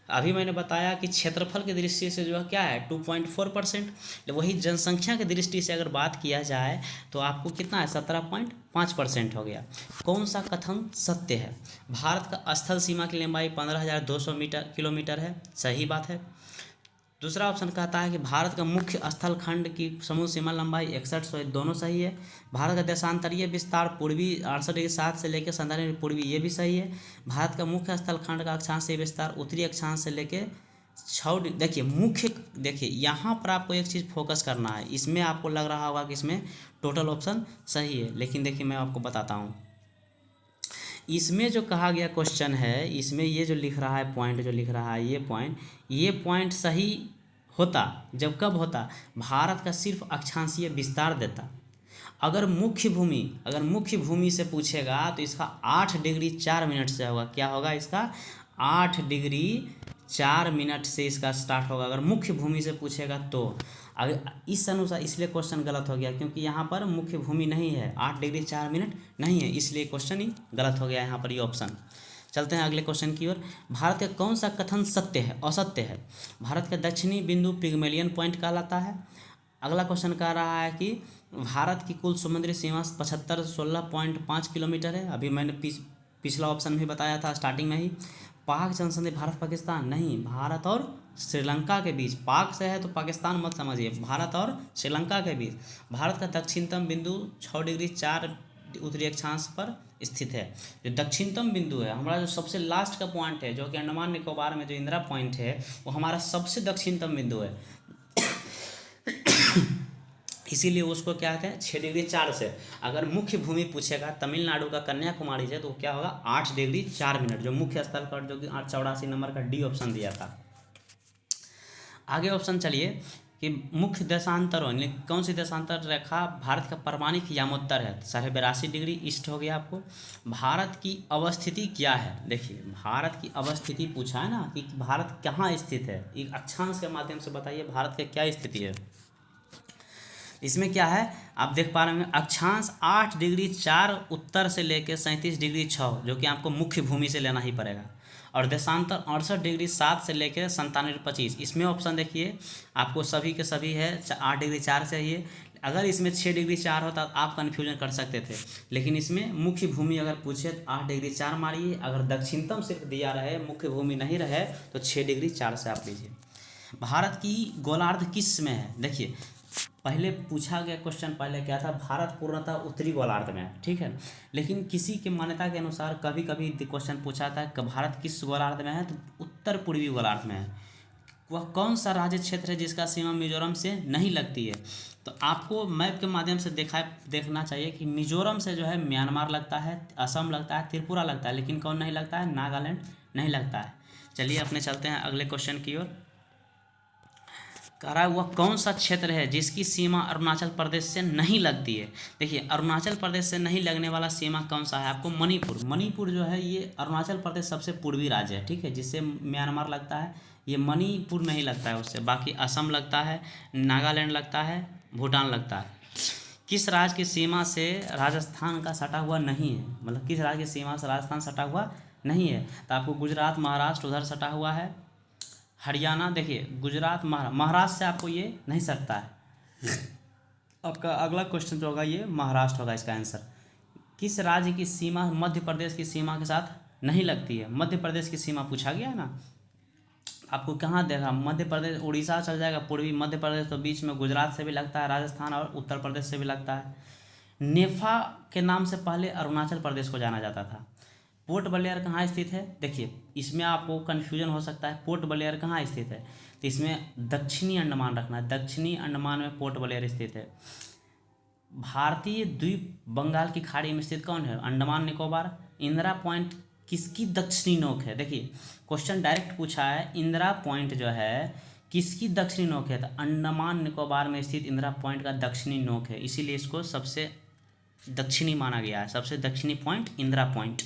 अभी मैंने बताया कि क्षेत्रफल की दृष्टि से जो है क्या है? 2.4%। वही जनसंख्या की दृष्टि से अगर बात किया जाए तो आपको कितना है? 17.5% हो गया। कौन सा कथन सत्य है? भारत का स्थल सीमा की लंबाई 15,200 किलोमीटर है। सही बात है। दूसरा ऑप्शन कहता है कि भारत का मुख्य स्थल खंड की समूह सीमा लंबाई 6100 है। दोनों सही है। भारत का देशांतरीय विस्तार पूर्वी 68°7 से लेकर 97 पूर्वी, ये भी सही है। भारत का मुख्य स्थल खंड का अक्षांशीय विस्तार उत्तरी अक्षांश से लेकर 6। देखिए, मुख्य, देखिए यहाँ पर आपको एक चीज़ फोकस करना है। इसमें आपको लग रहा होगा कि इसमें टोटल ऑप्शन सही है, लेकिन देखिए मैं आपको बताता हूँ। इसमें जो कहा गया क्वेश्चन है, इसमें ये जो लिख रहा है पॉइंट, जो लिख रहा है ये पॉइंट सही होता जब कब होता? भारत का सिर्फ अक्षांशीय विस्तार देता। अगर मुख्य भूमि से पूछेगा तो इसका 8 डिग्री 4 मिनट से होगा। क्या होगा इसका? 8 डिग्री 4 मिनट से इसका स्टार्ट होगा अगर मुख्य भूमि से पूछेगा तो। अगर इस अनुसार इसलिए क्वेश्चन गलत हो गया, क्योंकि यहाँ पर मुख्य भूमि नहीं है, 8 डिग्री 4 मिनट नहीं है, इसलिए क्वेश्चन ही गलत हो गया यहाँ पर ये ऑप्शन। चलते हैं अगले क्वेश्चन की ओर। भारत का कौन सा कथन सत्य है, असत्य है? भारत का दक्षिणी बिंदु पिग्मेलियन पॉइंट कहलाता है। अगला क्वेश्चन कह रहा है कि भारत की कुल समुद्री सीमा 75 16.5 किलोमीटर है। अभी मैंने पिछला ऑप्शन भी बताया था स्टार्टिंग में ही। पाक जनसंधि भारत पाकिस्तान नहीं, भारत और श्रीलंका के बीच। पाक से है तो पाकिस्तान मत समझिए, भारत और श्रीलंका के बीच। भारत का दक्षिणतम बिंदु 6 डिग्री 4 उत्तरी अक्षांश पर स्थित है। जो दक्षिणतम बिंदु है, हमारा जो सबसे लास्ट का पॉइंट है, जो कि अंडमान निकोबार में जो इंदिरा पॉइंट है, वो हमारा सबसे दक्षिणतम बिंदु है। इसीलिए उसको क्या कहते हैं, 6 डिग्री 4 से। अगर मुख्य भूमि पूछेगा तमिलनाडु का कन्याकुमारी से, तो क्या होगा 8 डिग्री 4 मिनट, जो मुख्य स्थल पर, जो कि 84 नंबर का डी ऑप्शन दिया था। आगे ऑप्शन चलिए कि मुख्य देशांतरों, कौन सी देशांतर रेखा भारत का परमाणिक यामोत्तर है? 82.5 डिग्री ईस्ट हो गया आपको। भारत की अवस्थिति क्या है? देखिए, भारत की अवस्थिति पूछा है ना कि भारत कहाँ स्थित है, एक अक्षांश के माध्यम से बताइए भारत की क्या स्थिति है। इसमें क्या है, आप देख पा रहे हैं अक्षांश 8 डिग्री 4 उत्तर से लेकर 37 डिग्री 6, जो कि आपको मुख्य भूमि से लेना ही पड़ेगा। और देशांतर 68 डिग्री 7 से लेकर 97 डिग्री 25। इसमें ऑप्शन देखिए आपको सभी के सभी है 8 डिग्री 4 चाहिए। अगर इसमें 6 डिग्री 4 होता तो आप कन्फ्यूजन कर सकते थे, लेकिन इसमें मुख्य भूमि अगर पूछे तो 8 डिग्री 4 मारिए। अगर दक्षिणतम सिर्फ दिया रहे, मुख्य भूमि नहीं रहे, तो 6 डिग्री 4 से आप लीजिए। भारत की गोलार्ध किस में है? देखिए, पहले पूछा गया क्वेश्चन पहले क्या था, भारत पूर्णतः उत्तरी गोलार्ध में है, ठीक है। लेकिन किसी की मान्यता के अनुसार कभी कभी क्वेश्चन पूछा था कि भारत किस गोलार्ध में है, तो उत्तर पूर्वी गोलार्ध में है। वह कौन सा राज्य क्षेत्र है जिसका सीमा मिजोरम से नहीं लगती है? तो आपको मैप के माध्यम से देखना चाहिए कि मिजोरम से जो है म्यांमार लगता है, असम लगता है, त्रिपुरा लगता है, लेकिन कौन नहीं लगता है? नागालैंड नहीं लगता है। चलिए अपने चलते हैं अगले क्वेश्चन की ओर। कह रहा है वह कौन सा क्षेत्र है जिसकी सीमा अरुणाचल प्रदेश से नहीं लगती है? देखिए, अरुणाचल प्रदेश से नहीं लगने वाला सीमा कौन सा है? आपको मणिपुर। मणिपुर जो है ये अरुणाचल प्रदेश सबसे पूर्वी राज्य है, ठीक है, जिससे म्यांमार लगता है। ये मणिपुर नहीं लगता है उससे। बाकी असम लगता है, नागालैंड लगता है, भूटान लगता है। किस राज्य की सीमा से राजस्थान का सटा हुआ नहीं है? मतलब किस राज्य की सीमा से राजस्थान सटा हुआ नहीं है? तो आपको गुजरात, महाराष्ट्र उधर सटा हुआ है, हरियाणा। देखिए, गुजरात, महाराष्ट्र से आपको ये नहीं सकता है। आपका अगला क्वेश्चन जो होगा ये महाराष्ट्र होगा इसका आंसर। किस राज्य की सीमा मध्य प्रदेश की सीमा के साथ नहीं लगती है? मध्य प्रदेश की सीमा पूछा गया ना, आपको कहाँ देखा, मध्य प्रदेश, उड़ीसा चल जाएगा पूर्वी मध्य प्रदेश, तो बीच में गुजरात से भी लगता है, राजस्थान और उत्तर प्रदेश से भी लगता है। नेफा के नाम से पहले अरुणाचल प्रदेश को जाना जाता था। पोर्ट ब्लेयर कहाँ स्थित है? देखिए, इसमें आपको कन्फ्यूजन हो सकता है, पोर्ट ब्लेयर कहाँ स्थित है, तो इसमें दक्षिणी अंडमान रखना है। दक्षिणी अंडमान में पोर्ट ब्लेयर स्थित है। भारतीय द्वीप बंगाल की खाड़ी में स्थित कौन है? अंडमान निकोबार। इंदिरा पॉइंट किसकी दक्षिणी नोक है? देखिए, क्वेश्चन डायरेक्ट पूछा है, इंदिरा पॉइंट जो है किसकी दक्षिणी नोक है? तो अंडमान निकोबार में स्थित इंदिरा पॉइंट का दक्षिणी नोक है, इसीलिए इसको सबसे दक्षिणी माना गया है। सबसे दक्षिणी पॉइंट इंदिरा पॉइंट।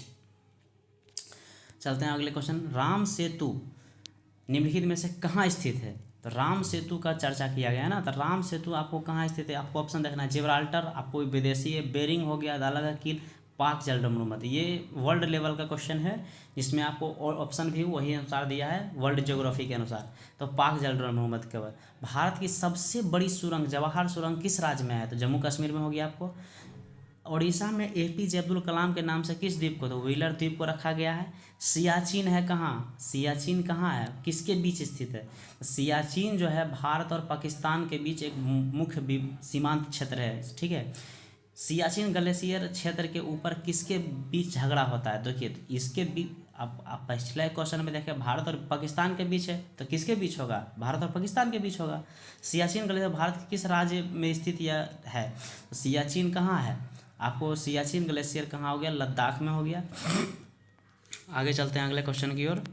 चलते हैं अगले क्वेश्चन। राम सेतु निम्नलिखित में से कहाँ स्थित है? तो राम सेतु का चर्चा किया गया है ना, तो राम सेतु आपको कहाँ स्थित है? आपको ऑप्शन देखना है, जिब्राल्टर, आपको विदेशी है, बेरिंग हो गया, अदालत कील, पाक जलमरूमत। ये वर्ल्ड लेवल का क्वेश्चन है, जिसमें आपको और ऑप्शन भी वही अनुसार दिया है वर्ल्ड ज्योग्राफी के अनुसार। तो पाक जलमरूमत के बाद भारत की सबसे बड़ी सुरंग जवाहर सुरंग किस राज्य में है? तो जम्मू कश्मीर में होगी आपको। उड़ीसा में एपीजे अब्दुल कलाम के नाम से किस द्वीप को, तो व्हीलर द्वीप को रखा गया है। सियाचिन है कहाँ? सियाचिन कहाँ है, किसके बीच स्थित है? सियाचिन जो है भारत और पाकिस्तान के बीच एक मुख्य सीमांत क्षेत्र है, ठीक है। सियाचिन ग्लेशियर क्षेत्र के ऊपर किसके बीच झगड़ा होता है? देखिए, तो इसके बीच आप पिछले क्वेश्चन में देखें, भारत और पाकिस्तान के बीच है, तो किसके बीच होगा? भारत और पाकिस्तान के बीच होगा। सियाचिन ग्लेशियर भारत के किस राज्य में स्थित यह है? तो सियाचिन कहाँ है? आपको सियाचिन ग्लेशियर कहाँ हो गया? लद्दाख में हो गया। आगे चलते हैं अगले क्वेश्चन की ओर।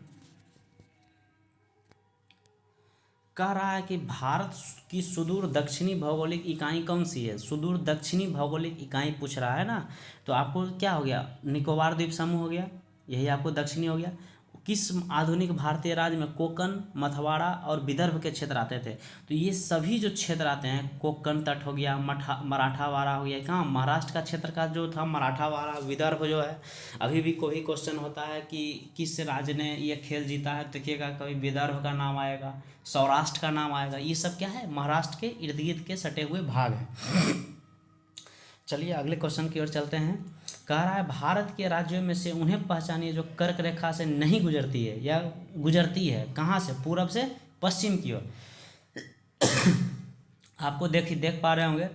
कह रहा है कि भारत की सुदूर दक्षिणी भौगोलिक इकाई कौन सी है। सुदूर दक्षिणी भौगोलिक इकाई पूछ रहा है ना, तो आपको क्या हो गया, निकोबार द्वीप समूह हो गया, यही आपको दक्षिणी हो गया। किस आधुनिक भारतीय राज्य में कोकण, मथवाड़ा और विदर्भ के क्षेत्र आते थे। तो ये सभी जो क्षेत्र आते हैं, कोकण तट हो गया, मराठावाड़ा हो गया, कहाँ महाराष्ट्र का क्षेत्र का जो था मराठावाड़ा, विदर्भ जो है। अभी भी कोई क्वेश्चन होता है कि किस राज्य ने ये खेल जीता है, देखिएगा कभी विदर्भ का नाम आएगा, सौराष्ट्र का नाम आएगा। ये सब क्या है, महाराष्ट्र के इर्द गिर्द के सटे हुए भाग हैं। चलिए अगले क्वेश्चन की ओर चलते हैं। कह रहा है भारत के राज्यों में से उन्हें पहचानिए जो कर्क रेखा से नहीं गुजरती है या गुजरती है। कहाँ से, पूरब से पश्चिम की ओर। आपको देख पा रहे होंगे,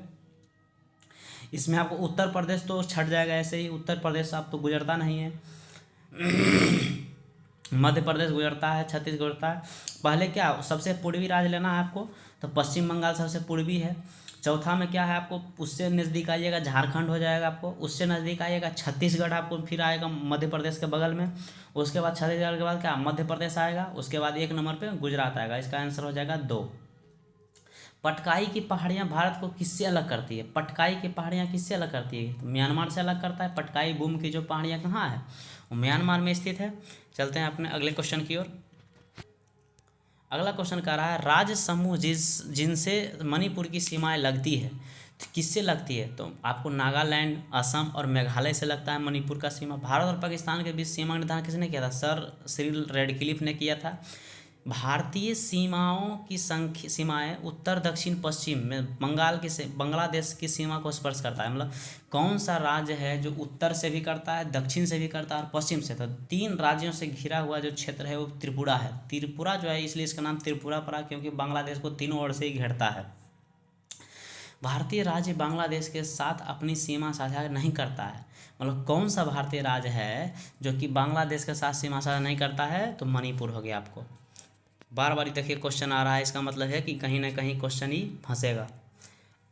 इसमें आपको उत्तर प्रदेश तो छट जाएगा ऐसे ही, उत्तर प्रदेश आप तो गुजरता नहीं है। मध्य प्रदेश गुजरता है, छत्तीसगढ़ गुजरता है। पहले क्या सबसे पूर्वी राज्य लेना है आपको, तो पश्चिम बंगाल सबसे पूर्वी है। चौथा में क्या है, आपको उससे नज़दीक आइएगा झारखंड हो जाएगा, आपको उससे नज़दीक आइएगा छत्तीसगढ़, आपको फिर आएगा मध्य प्रदेश के बगल में। उसके बाद छत्तीसगढ़ के बाद क्या मध्य प्रदेश आएगा, उसके बाद 1 नंबर पे गुजरात आएगा। इसका आंसर हो जाएगा 2। पटकाई की पहाड़ियाँ भारत को किससे अलग करती है। पटकाई की पहाड़ियाँ किससे अलग करती है, तो म्यांमार से अलग करता है। पटकाई बूम की जो पहाड़ियाँ कहाँ है, वो म्यांमार में स्थित है। चलते हैं अपने अगले क्वेश्चन की ओर। अगला क्वेश्चन कह रहा है राज्य समूह जिनसे मणिपुर की सीमाएं लगती है, तो किससे लगती है। तो आपको नागालैंड, असम और मेघालय से लगता है मणिपुर का सीमा। भारत और पाकिस्तान के बीच सीमा निर्धारण किसने किया था, सर सिरिल रैडक्लिफ ने किया था। भारतीय सीमाओं की सीमाएं उत्तर, दक्षिण, पश्चिम में बांग्लादेश की सीमा को स्पर्श करता है। मतलब कौन सा राज्य है जो उत्तर से भी करता है, दक्षिण से भी करता है और पश्चिम से। तो 3 राज्यों से घिरा हुआ जो क्षेत्र है वो त्रिपुरा है। त्रिपुरा जो है इसलिए इसका नाम त्रिपुरा पड़ा, क्योंकि बांग्लादेश को तीनों ओर से ही घेरता है। भारतीय राज्य बांग्लादेश के साथ अपनी सीमा साझा नहीं करता है। मतलब कौन सा भारतीय राज्य है जो कि बांग्लादेश के साथ सीमा साझा नहीं करता है, तो मणिपुर हो गया। आपको बार बार देखिए क्वेश्चन आ रहा है, इसका मतलब है कि कहीं ना कहीं क्वेश्चन ही फंसेगा।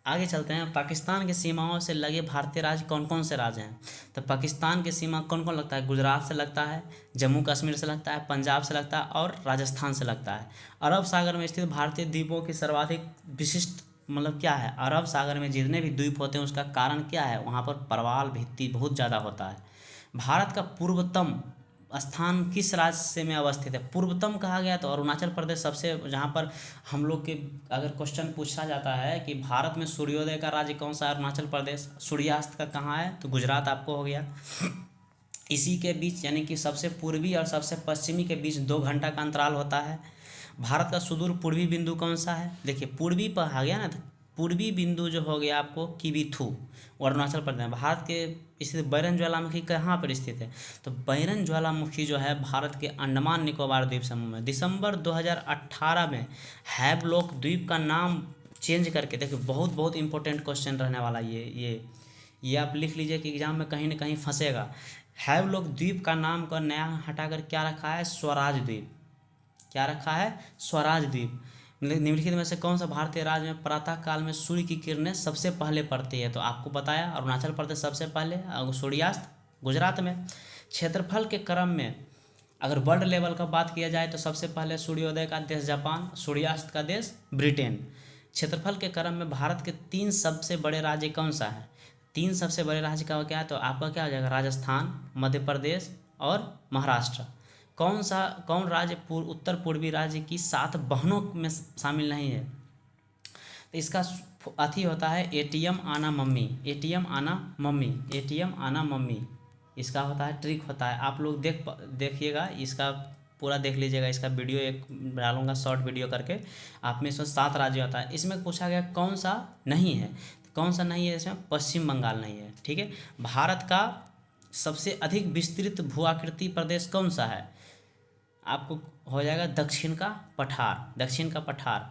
आगे चलते हैं। पाकिस्तान की सीमाओं से लगे भारतीय राज्य कौन कौन से राज्य हैं। तो पाकिस्तान की सीमा कौन कौन लगता है, गुजरात से लगता है, जम्मू कश्मीर से लगता है, पंजाब से लगता है और राजस्थान से लगता है। अरब सागर में स्थित भारतीय द्वीपों की सर्वाधिक विशिष्ट मतलब क्या है, अरब सागर में जितने भी द्वीप होते हैं उसका कारण क्या है, वहाँ पर प्रवाल भित्ति बहुत ज़्यादा होता है। भारत का पूर्वतम स्थान किस राज्य में अवस्थित है। पूर्वतम कहा गया तो अरुणाचल प्रदेश सबसे, जहाँ पर हम लोग के अगर क्वेश्चन पूछा जाता है कि भारत में सूर्योदय का राज्य कौन सा है, अरुणाचल प्रदेश। सूर्यास्त का कहाँ है, तो गुजरात आपको हो गया। इसी के बीच यानी कि सबसे पूर्वी और सबसे पश्चिमी के बीच 2 घंटा का अंतराल होता है। भारत का सुदूर पूर्वी बिंदु कौन सा है, देखिए पूर्वी पर आ गया ना, तो पूर्वी बिंदु जो हो गया आपको किबिथू, अरुणाचल प्रदेश। भारत के स्थित बैरन ज्वालामुखी कहाँ पर स्थित है, तो बैरन ज्वालामुखी जो है भारत के अंडमान निकोबार द्वीप समूह में। दिसंबर 2018 में हैवलॉक द्वीप का नाम चेंज करके, देखिए बहुत बहुत इंपॉर्टेंट क्वेश्चन रहने वाला ये आप लिख लीजिए कि एग्जाम में कहीं ना कहीं फंसेगा। हैवलॉक द्वीप का नाम का नया हटाकर क्या रखा है, स्वराज द्वीप। क्या रखा है, स्वराज द्वीप। निम्नलिखित में से कौन सा भारतीय राज्य में प्रातः काल में सूर्य की किरणें सबसे पहले पड़ती है, तो आपको बताया अरुणाचल प्रदेश सबसे पहले, और सूर्यास्त गुजरात में। क्षेत्रफल के क्रम में अगर वर्ल्ड लेवल का बात किया जाए तो सबसे पहले सूर्योदय का देश जापान, सूर्यास्त का देश ब्रिटेन। क्षेत्रफल के क्रम में भारत के 3 सबसे बड़े राज्य कौन सा है, 3 सबसे बड़े राज्य का क्या है, तो आपका क्या हो जाएगा, राजस्थान, मध्य प्रदेश और महाराष्ट्र। कौन राज्य उत्तर पूर्वी राज्य की 7 बहनों में शामिल नहीं है, तो इसका अथी होता है एटीएम आना मम्मी, एटीएम आना मम्मी, एटीएम आना मम्मी। इसका होता है ट्रिक होता है, आप लोग देखिएगा, इसका पूरा देख लीजिएगा। इसका वीडियो एक डालूंगा शॉर्ट वीडियो करके। आप में इसमें 7 राज्य होता है। इसमें पूछा गया कौन सा नहीं है, कौन सा नहीं है, इसमें पश्चिम बंगाल नहीं है। ठीक है, भारत का सबसे अधिक विस्तृत भूआकृति प्रदेश कौन सा है, आपको हो जाएगा दक्षिण का पठार, दक्षिण का पठार।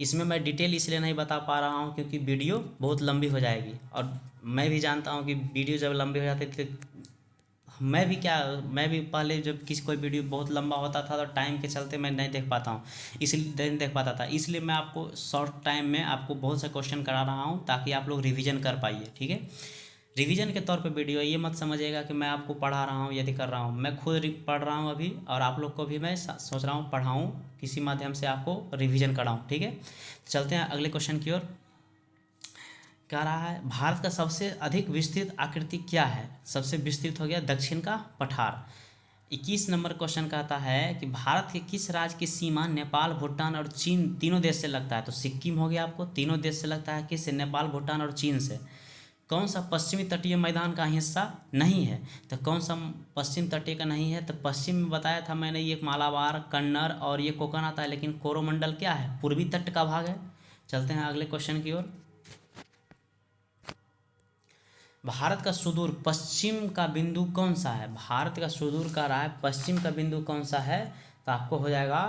इसमें मैं डिटेल इसलिए नहीं बता पा रहा हूँ क्योंकि वीडियो बहुत लंबी हो जाएगी, और मैं भी जानता हूँ कि वीडियो जब लंबी हो जाती थी, मैं भी पहले जब कोई वीडियो बहुत लंबा होता था तो टाइम के चलते मैं नहीं देख पाता हूँ, इसलिए नहीं देख पाता था। इसलिए मैं आपको शॉर्ट टाइम में आपको बहुत से क्वेश्चन करा रहा हूँ ताकि आप लोग रिवीजन कर पाइए। ठीक है, रिवीजन के तौर पे वीडियो, ये मत समझिएगा कि मैं आपको पढ़ा रहा हूँ यदि कर रहा हूँ, मैं खुद पढ़ रहा हूँ अभी, और आप लोग को भी मैं सोच रहा हूँ पढ़ाऊँ, किसी माध्यम से आपको रिवीजन कराऊँ। ठीक है, चलते हैं अगले क्वेश्चन की ओर। कह रहा है भारत का सबसे अधिक विस्तृत आकृति क्या है? सबसे विस्तृत हो गया दक्षिण का पठार। 21 नंबर क्वेश्चन कहता है कि भारत के किस राज्य की सीमा नेपाल, भूटान और चीन तीनों देश से लगता है? तो सिक्किम हो गया आपको, तीनों देश से लगता है, किससे? नेपाल, भूटान और चीन से। कौन सा पश्चिमी तटीय मैदान का हिस्सा नहीं है? तो कौन सा पश्चिम तटीय का नहीं है? तो पश्चिम में बताया था मैंने, ये मालाबार, कन्नड़ और ये कोकण आता है, लेकिन कोरोमंडल क्या है? पूर्वी तट का भाग है। चलते हैं अगले क्वेश्चन की ओर। भारत का सुदूर पश्चिम का बिंदु कौन सा है? भारत का सुदूर का रहा है पश्चिम का बिंदु कौन सा है? तो आपको हो जाएगा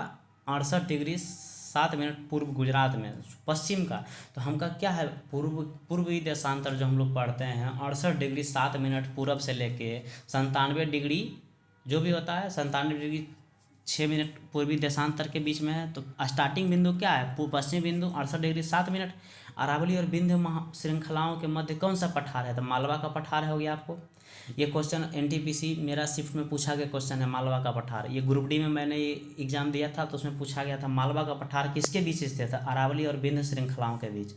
68 डिग्री 7 मिनट पूर्व गुजरात में पश्चिम का। तो हमका क्या है? पूर्वी देशांतर जो हम लोग पढ़ते हैं 68 डिग्री 7 मिनट पूरब से लेके 97 डिग्री जो भी होता है 97 डिग्री 6 मिनट पूर्वी देशांतर के बीच में है। तो स्टार्टिंग बिंदु क्या है? पश्चिमी बिंदु 68 डिग्री 7 मिनट। अरावली और विंध्य श्रृंखलाओं के मध्य कौन सा पठार है? तो मालवा का पठार हो गया आपको। ये क्वेश्चन एनटीपीसी मेरा शिफ्ट में पूछा गया क्वेश्चन है, मालवा का पठार। ये ग्रुप डी में मैंने ये एग्जाम दिया था, तो उसमें पूछा गया था मालवा का पठार किसके बीच स्थित है? अरावली और विंध्य श्रृंखलाओं के बीच।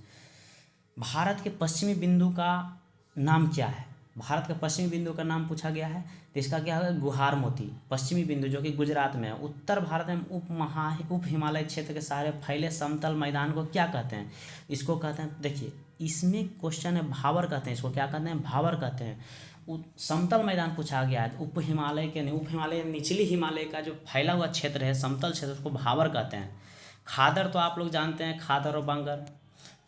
भारत के पश्चिमी बिंदु का नाम क्या है? भारत के पश्चिमी बिंदु का नाम पूछा गया है, तो इसका क्या होगा? गुहार मोती पश्चिमी बिंदु, जो कि गुजरात में है। उत्तर भारत में उप हिमालय क्षेत्र के सारे फैले समतल मैदान को क्या कहते हैं? इसको कहते हैं, देखिए इसमें क्वेश्चन है भावर कहते हैं, इसको क्या कहते हैं? भावर कहते हैं। समतल मैदान पूछा गया है, उप हिमालय के नहीं, उप हिमालय निचली हिमालय का जो फैला हुआ क्षेत्र है समतल क्षेत्र, उसको भावर कहते हैं। खादर तो आप लोग जानते हैं, खादर और बांगर।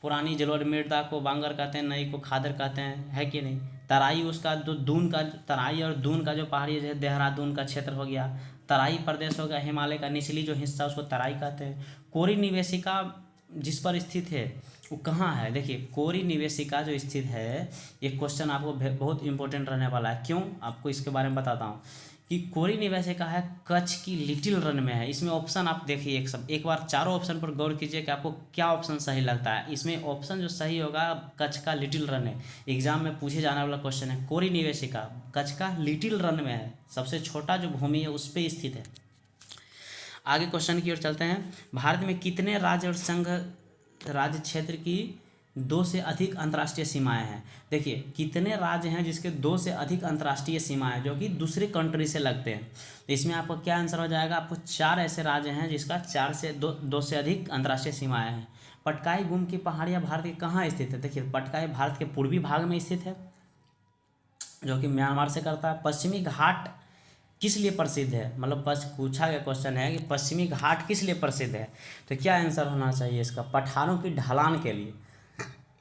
पुरानी जलोढ़ मृदा को बांगर कहते हैं, नई को खादर कहते हैं, है कि नहीं? तराई उसका जो दून का, तराई और दून का जो पहाड़ी जैसे देहरादून का क्षेत्र हो गया, तराई प्रदेश हो गया, हिमालय का निचली जो हिस्सा उसको तराई कहते हैं। कोरी निवेशिका जिस पर स्थित है वो कहाँ है? देखिए कोरी निवेशिका जो स्थित है, ये क्वेश्चन आपको बहुत इंपॉर्टेंट रहने वाला है। क्यों? आपको इसके बारे में बताता हूँ कि कोरी निवेशिका है कच्छ की लिटिल रन में है। इसमें ऑप्शन आप देखिए, एक बार चारों ऑप्शन पर गौर कीजिए कि आपको क्या ऑप्शन सही लगता है। इसमें ऑप्शन जो सही होगा कच्छ का लिटिल रन है। एग्जाम में पूछे जाने वाला क्वेश्चन है, कोरी निवेशिका कच्छ का लिटिल रन में है, सबसे छोटा जो भूमि है उस पर स्थित है। आगे क्वेश्चन की ओर चलते हैं। भारत में कितने राज्य और संघ राज्य क्षेत्र की 2 से अधिक अंतर्राष्ट्रीय सीमाएं हैं? देखिए कितने राज्य हैं जिसके 2 से अधिक अंतर्राष्ट्रीय सीमाएं जो कि दूसरे कंट्री से लगते हैं? तो इसमें आपको क्या आंसर हो जाएगा? आपको 4 ऐसे राज्य हैं जिसका 4 से 2 से अधिक अंतर्राष्ट्रीय सीमाएं हैं। पटकाई गुम की पहाड़ियाँ भारत के कहाँ स्थित है? देखिए पटकाई भारत के पूर्वी भाग में स्थित है, जो कि म्यांमार से करता है। पश्चिमी घाट किस लिए प्रसिद्ध है? मतलब पूछा गया क्वेश्चन है कि पश्चिमी घाट किस लिए प्रसिद्ध है? तो क्या आंसर होना चाहिए इसका? पठारों की ढलान के लिए।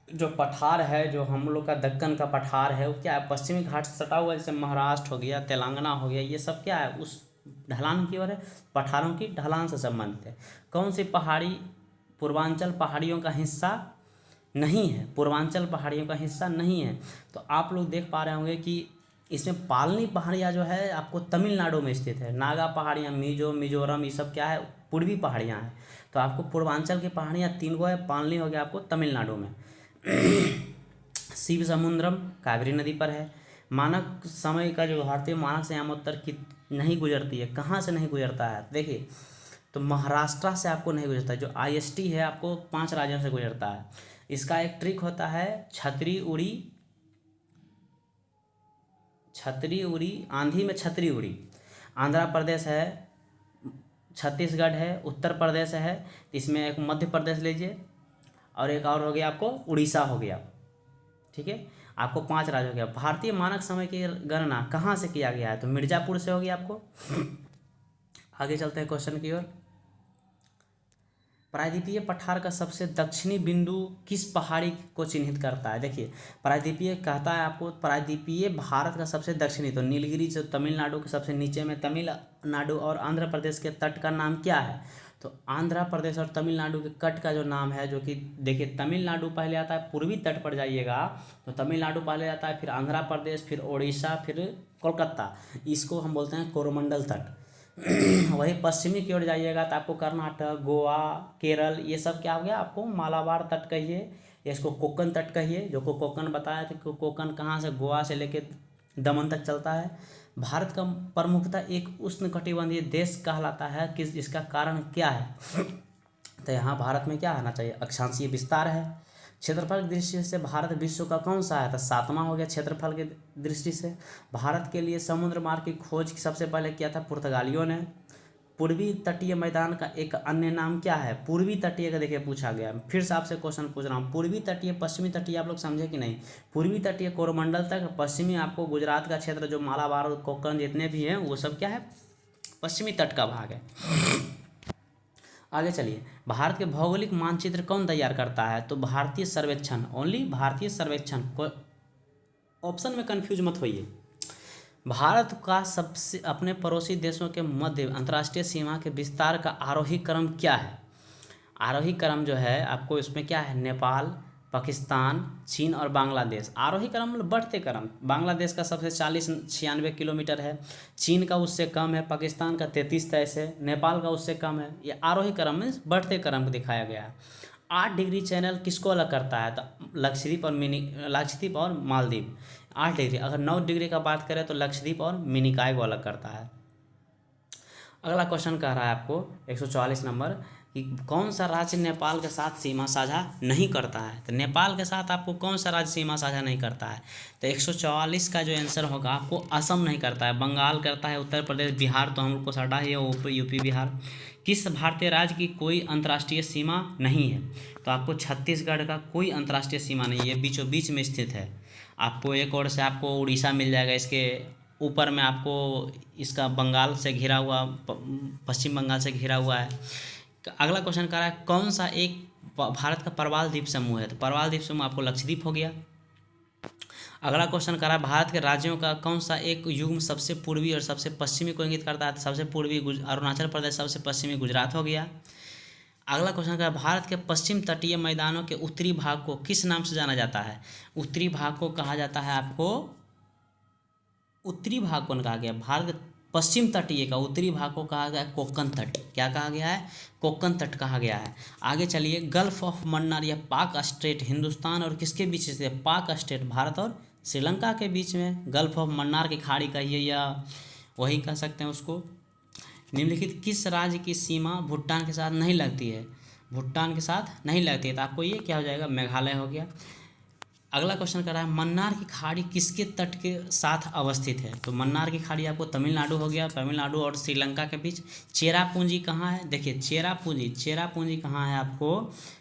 जो पठार है, जो हम लोग का दक्कन का पठार है, वो क्या है? पश्चिमी घाट से सटा हुआ, जैसे महाराष्ट्र हो गया, तेलंगाना हो गया, ये सब क्या है? उस ढलान की ओर है, पठारों की ढलान से संबंधित है। कौन सी पहाड़ी पूर्वांचल पहाड़ियों का हिस्सा नहीं है? पूर्वांचल पहाड़ियों का हिस्सा नहीं है। तो आप लोग देख पा रहे होंगे कि इसमें पालनी पहाड़ियाँ जो है आपको तमिलनाडु में स्थित है। नागा पहाड़ियाँ, मिजोरम, ये सब क्या है? पूर्वी पहाड़ियाँ हैं। तो आपको पूर्वांचल की पहाड़ियाँ 3 गो है, पालनी हो गया आपको तमिलनाडु में। शिव समुद्रम कावेरी नदी पर है। मानक समय का जो भारतीय मानक से यामोत्तर की नहीं गुजरती है, कहाँ से नहीं गुजरता है? देखिए तो महाराष्ट्र से आपको नहीं गुजरता है। जो IST है आपको 5 राज्यों से गुजरता है। इसका एक ट्रिक होता है, छतरी उड़ी, आंधी में छतरी उड़ी। आंध्र प्रदेश है, छत्तीसगढ़ है, उत्तर प्रदेश है, इसमें एक मध्य प्रदेश लीजिए, और एक और हो गया आपको उड़ीसा हो गया। ठीक है, आपको 5 राज्य हो गया। भारतीय मानक समय की गणना कहाँ से किया गया है? तो मिर्जापुर से होगी आपको। आगे चलते हैं क्वेश्चन की ओर। प्रायद्वीपीय पठार का सबसे दक्षिणी बिंदु किस पहाड़ी को चिन्हित करता है? देखिए प्रायद्वीपीय कहता है आपको, प्रायद्वीपीय भारत का सबसे दक्षिणी, तो नीलगिरी जो तमिलनाडु के सबसे नीचे में, तमिलनाडु और आंध्र प्रदेश के तट का नाम क्या है? तो आंध्र प्रदेश और तमिलनाडु के तट का जो नाम है, जो कि देखिए तमिलनाडु पहले आता है, पूर्वी तट पर जाइएगा तो तमिलनाडु पहले आता है, फिर आंध्र प्रदेश, फिर उड़ीसा, फिर कोलकाता, इसको हम बोलते हैं कोरोमंडल तट। वही पश्चिमी की ओर जाइएगा तो आपको कर्नाटक, गोवा, केरल, ये सब क्या हो गया? आपको मालाबार तट कहिए या इसको कोकन तट कहिए, जो को कोकन बताया था कि कोकन कहाँ से, गोवा से लेके दमन तक चलता है। भारत का प्रमुखता एक उष्णकटिबंधीय देश कहलाता है, कि इसका कारण क्या है? तो यहाँ भारत में क्या आना चाहिए? अक्षांशीय विस्तार है। क्षेत्रफल की दृष्टि से भारत विश्व का कौन सा है? तो 7वां हो गया क्षेत्रफल की दृष्टि से। भारत के लिए समुद्र मार्ग की खोज सबसे पहले किया था पुर्तगालियों ने। पूर्वी तटीय मैदान का एक अन्य नाम क्या है? पूर्वी तटीय का देखिए पूछा गया, फिर से आपसे क्वेश्चन पूछ रहा हूँ। पूर्वी तटीय, पश्चिमी तटीय आप लोग समझे कि नहीं? पूर्वी तटीय कोरोमंडल तक, पश्चिमी आपको गुजरात का क्षेत्र जो मालाबार और कोंकण जितने भी हैं वो सब क्या है? पश्चिमी तट का भाग है। आगे चलिए, भारत के भौगोलिक मानचित्र कौन तैयार करता है? तो भारतीय सर्वेक्षण, ओनली भारतीय सर्वेक्षण। कोई ऑप्शन में कंफ्यूज मत होइए। भारत का सबसे अपने पड़ोसी देशों के मध्य अंतर्राष्ट्रीय सीमा के विस्तार का आरोही क्रम क्या है? आरोही क्रम जो है आपको इसमें क्या है? नेपाल, पाकिस्तान, चीन और बांग्लादेश। आरोही क्रम मतलब बढ़ते क्रम। बांग्लादेश का सबसे 40-96 किलोमीटर है, चीन का उससे कम है, पाकिस्तान का 33-23 है, नेपाल का उससे कम है। ये आरोही क्रम में बढ़ते क्रम को दिखाया गया है। 8 डिग्री चैनल किसको अलग करता है? तो लक्षद्वीप और मालदीव। 8 डिग्री। अगर 9 डिग्री का बात करें तो लक्षद्वीप और मिनिकॉय को अलग करता है। अगला क्वेश्चन कह रहा है आपको 144 नंबर, कि कौन सा राज्य नेपाल के साथ सीमा साझा नहीं करता है? तो नेपाल के साथ आपको कौन सा राज्य सीमा साझा नहीं करता है? तो 144 का जो आंसर होगा आपको असम नहीं करता है, बंगाल करता है, उत्तर प्रदेश, बिहार तो हम लोग को सटा ही है, यूपी बिहार। किस भारतीय राज्य की कोई अंतर्राष्ट्रीय सीमा नहीं है? तो आपको छत्तीसगढ़ का कोई अंतर्राष्ट्रीय सीमा नहीं है, ये बीचों बीच में स्थित है। आपको एक और से आपको उड़ीसा मिल जाएगा, इसके ऊपर में आपको इसका बंगाल से घिरा हुआ, पश्चिम बंगाल से घिरा हुआ है। अगला क्वेश्चन कर रहा है कौन सा एक भारत का प्रवाल द्वीप समूह है? तो प्रवाल द्वीप समूह आपको लक्षद्वीप हो गया। अगला क्वेश्चन कर रहा है भारत के राज्यों का कौन सा एक युग्म सबसे पूर्वी और सबसे पश्चिमी को इंगित करता है? तो सबसे पूर्वी अरुणाचल प्रदेश, सबसे पश्चिमी गुजरात हो गया। अगला क्वेश्चन का भारत के पश्चिम तटीय मैदानों के उत्तरी भाग को किस नाम से जाना जाता है? उत्तरी भाग को कहा जाता है आपको, उत्तरी भाग को कहा गया भारत के पश्चिम तटीय का उत्तरी भाग को कहा गया कोंकण तट। क्या कहा गया है? कोंकण तट कहा गया है। आगे चलिए, गल्फ ऑफ मन्नार या पाक स्ट्रेट हिंदुस्तान और किसके बीच से? पाक स्ट्रेट भारत और श्रीलंका के बीच में। गल्फ ऑफ मन्नार की खाड़ी कहिए या वही कह सकते हैं उसको। निम्नलिखित किस राज्य की सीमा भूटान के साथ नहीं लगती है? भूटान के साथ नहीं लगती है, तो आपको ये क्या हो जाएगा? मेघालय हो गया। अगला क्वेश्चन कर रहा है मन्नार की खाड़ी किसके तट के साथ अवस्थित है? तो मन्नार की खाड़ी आपको तमिलनाडु हो गया, तमिलनाडु और श्रीलंका के बीच। चेरापूंजी कहाँ है? देखिए चेरापूंजी कहाँ है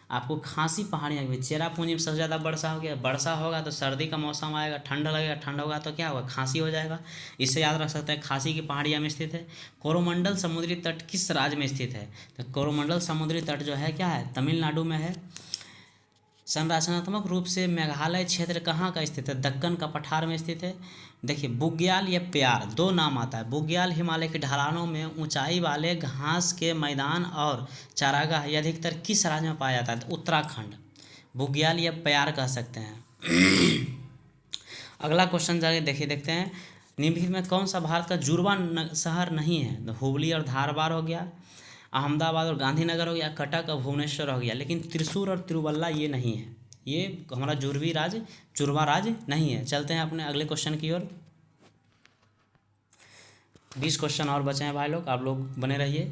आपको खासी पहाड़ियाँ के बीच। चेरापूंजी में सबसे ज़्यादा वर्षा हो गया, वर्षा होगा तो सर्दी का मौसम आएगा, ठंड लगेगा, ठंड होगा तो क्या होगा? खांसी हो जाएगा। इससे याद रख सकते हैं खासी की पहाड़ियाँ में स्थित है। कोरोमंडल समुद्री तट किस राज्य में स्थित है? तो कोरोमंडल समुद्री तट जो है क्या है? तमिलनाडु में है। संरचनात्मक रूप से मेघालय क्षेत्र कहाँ का स्थित है? दक्कन का पठार में स्थित है। देखिए बुग्याल या प्यार दो नाम आता है। बुग्याल हिमालय की ढलानों में ऊंचाई वाले घास के मैदान और चारागाह ये अधिकतर किस राज्य में पाया जाता है? तो उत्तराखंड। बुग्याल या प्यार कह सकते हैं। अगला क्वेश्चन जाके देखते हैं निम्नलिखित में कौन सा भारत का जुड़वा शहर नहीं है? तो हुबली और धारवाड़ हो गया, अहमदाबाद और गांधीनगर हो गया, कटक और भुवनेश्वर हो गया। लेकिन त्रिशूर और तिरुवल्ला ये नहीं है, ये हमारा जुड़वा राज्य नहीं है। चलते हैं अपने अगले क्वेश्चन की ओर। 20 क्वेश्चन और बचे हैं भाई लोग, आप लोग बने रहिए।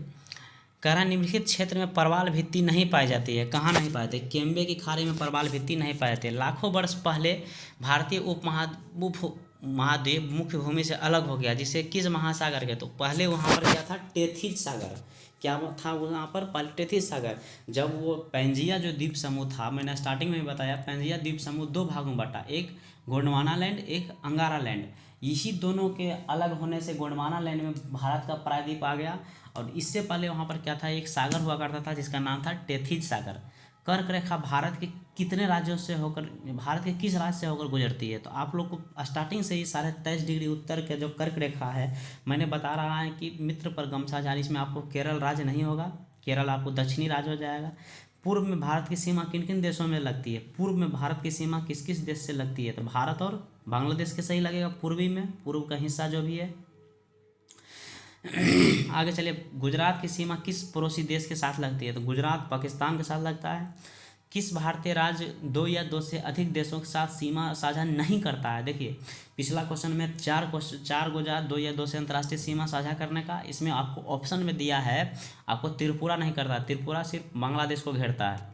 कह रहा है निम्नलिखित क्षेत्र में परवाल भित्ति नहीं पाई जाती है। कहाँ नहीं पाए थे? केम्बे की खाड़ी में परवाल भित्ति नहीं पाए थे। लाखों वर्ष पहले भारतीय महाद्वीप मुख्य भूमि से अलग हो गया, जिसे किस महासागर के? तो पहले वहाँ पर क्या था? टेथिस सागर। क्या था वहाँ पर? टेथिस सागर। जब वो पैंजिया जो द्वीप समूह था, मैंने स्टार्टिंग में भी बताया, पैंजिया द्वीप समूह 2 भागों में बटा, एक गोंडवाना लैंड, एक अंगारा लैंड। इसी दोनों के अलग होने से गोंडवाना लैंड में भारत का प्रायद्वीप आ गया। और इससे पहले वहाँ पर क्या था? एक सागर हुआ करता था जिसका नाम था टेथिस सागर। कर्क रेखा भारत के कितने राज्यों से होकर, भारत के किस राज्य से होकर गुजरती है? तो आप लोग को स्टार्टिंग से ही 23.5 डिग्री उत्तर के जो कर्क रेखा है, मैंने बता रहा है कि मित्र पर गमछा जारी, इसमें आपको केरल राज्य नहीं होगा, केरल आपको दक्षिणी राज्य हो जाएगा। पूर्व में भारत की सीमा किन किन देशों में लगती है? पूर्व में भारत की सीमा किस किस देश से लगती है? तो भारत और बांग्लादेश के सही लगेगा पूर्वी में, पूर्व का हिस्सा जो भी है। आगे चलिए, गुजरात की सीमा किस पड़ोसी देश के साथ लगती है? तो गुजरात पाकिस्तान के साथ लगता है। किस भारतीय राज्य 2 या 2 से अधिक देशों के साथ सीमा साझा नहीं करता है? देखिए पिछला क्वेश्चन में 4 गुजा 2 या 2 से अंतर्राष्ट्रीय सीमा साझा करने का, इसमें आपको ऑप्शन में दिया है आपको त्रिपुरा नहीं करता, त्रिपुरा सिर्फ बांग्लादेश को घेरता है।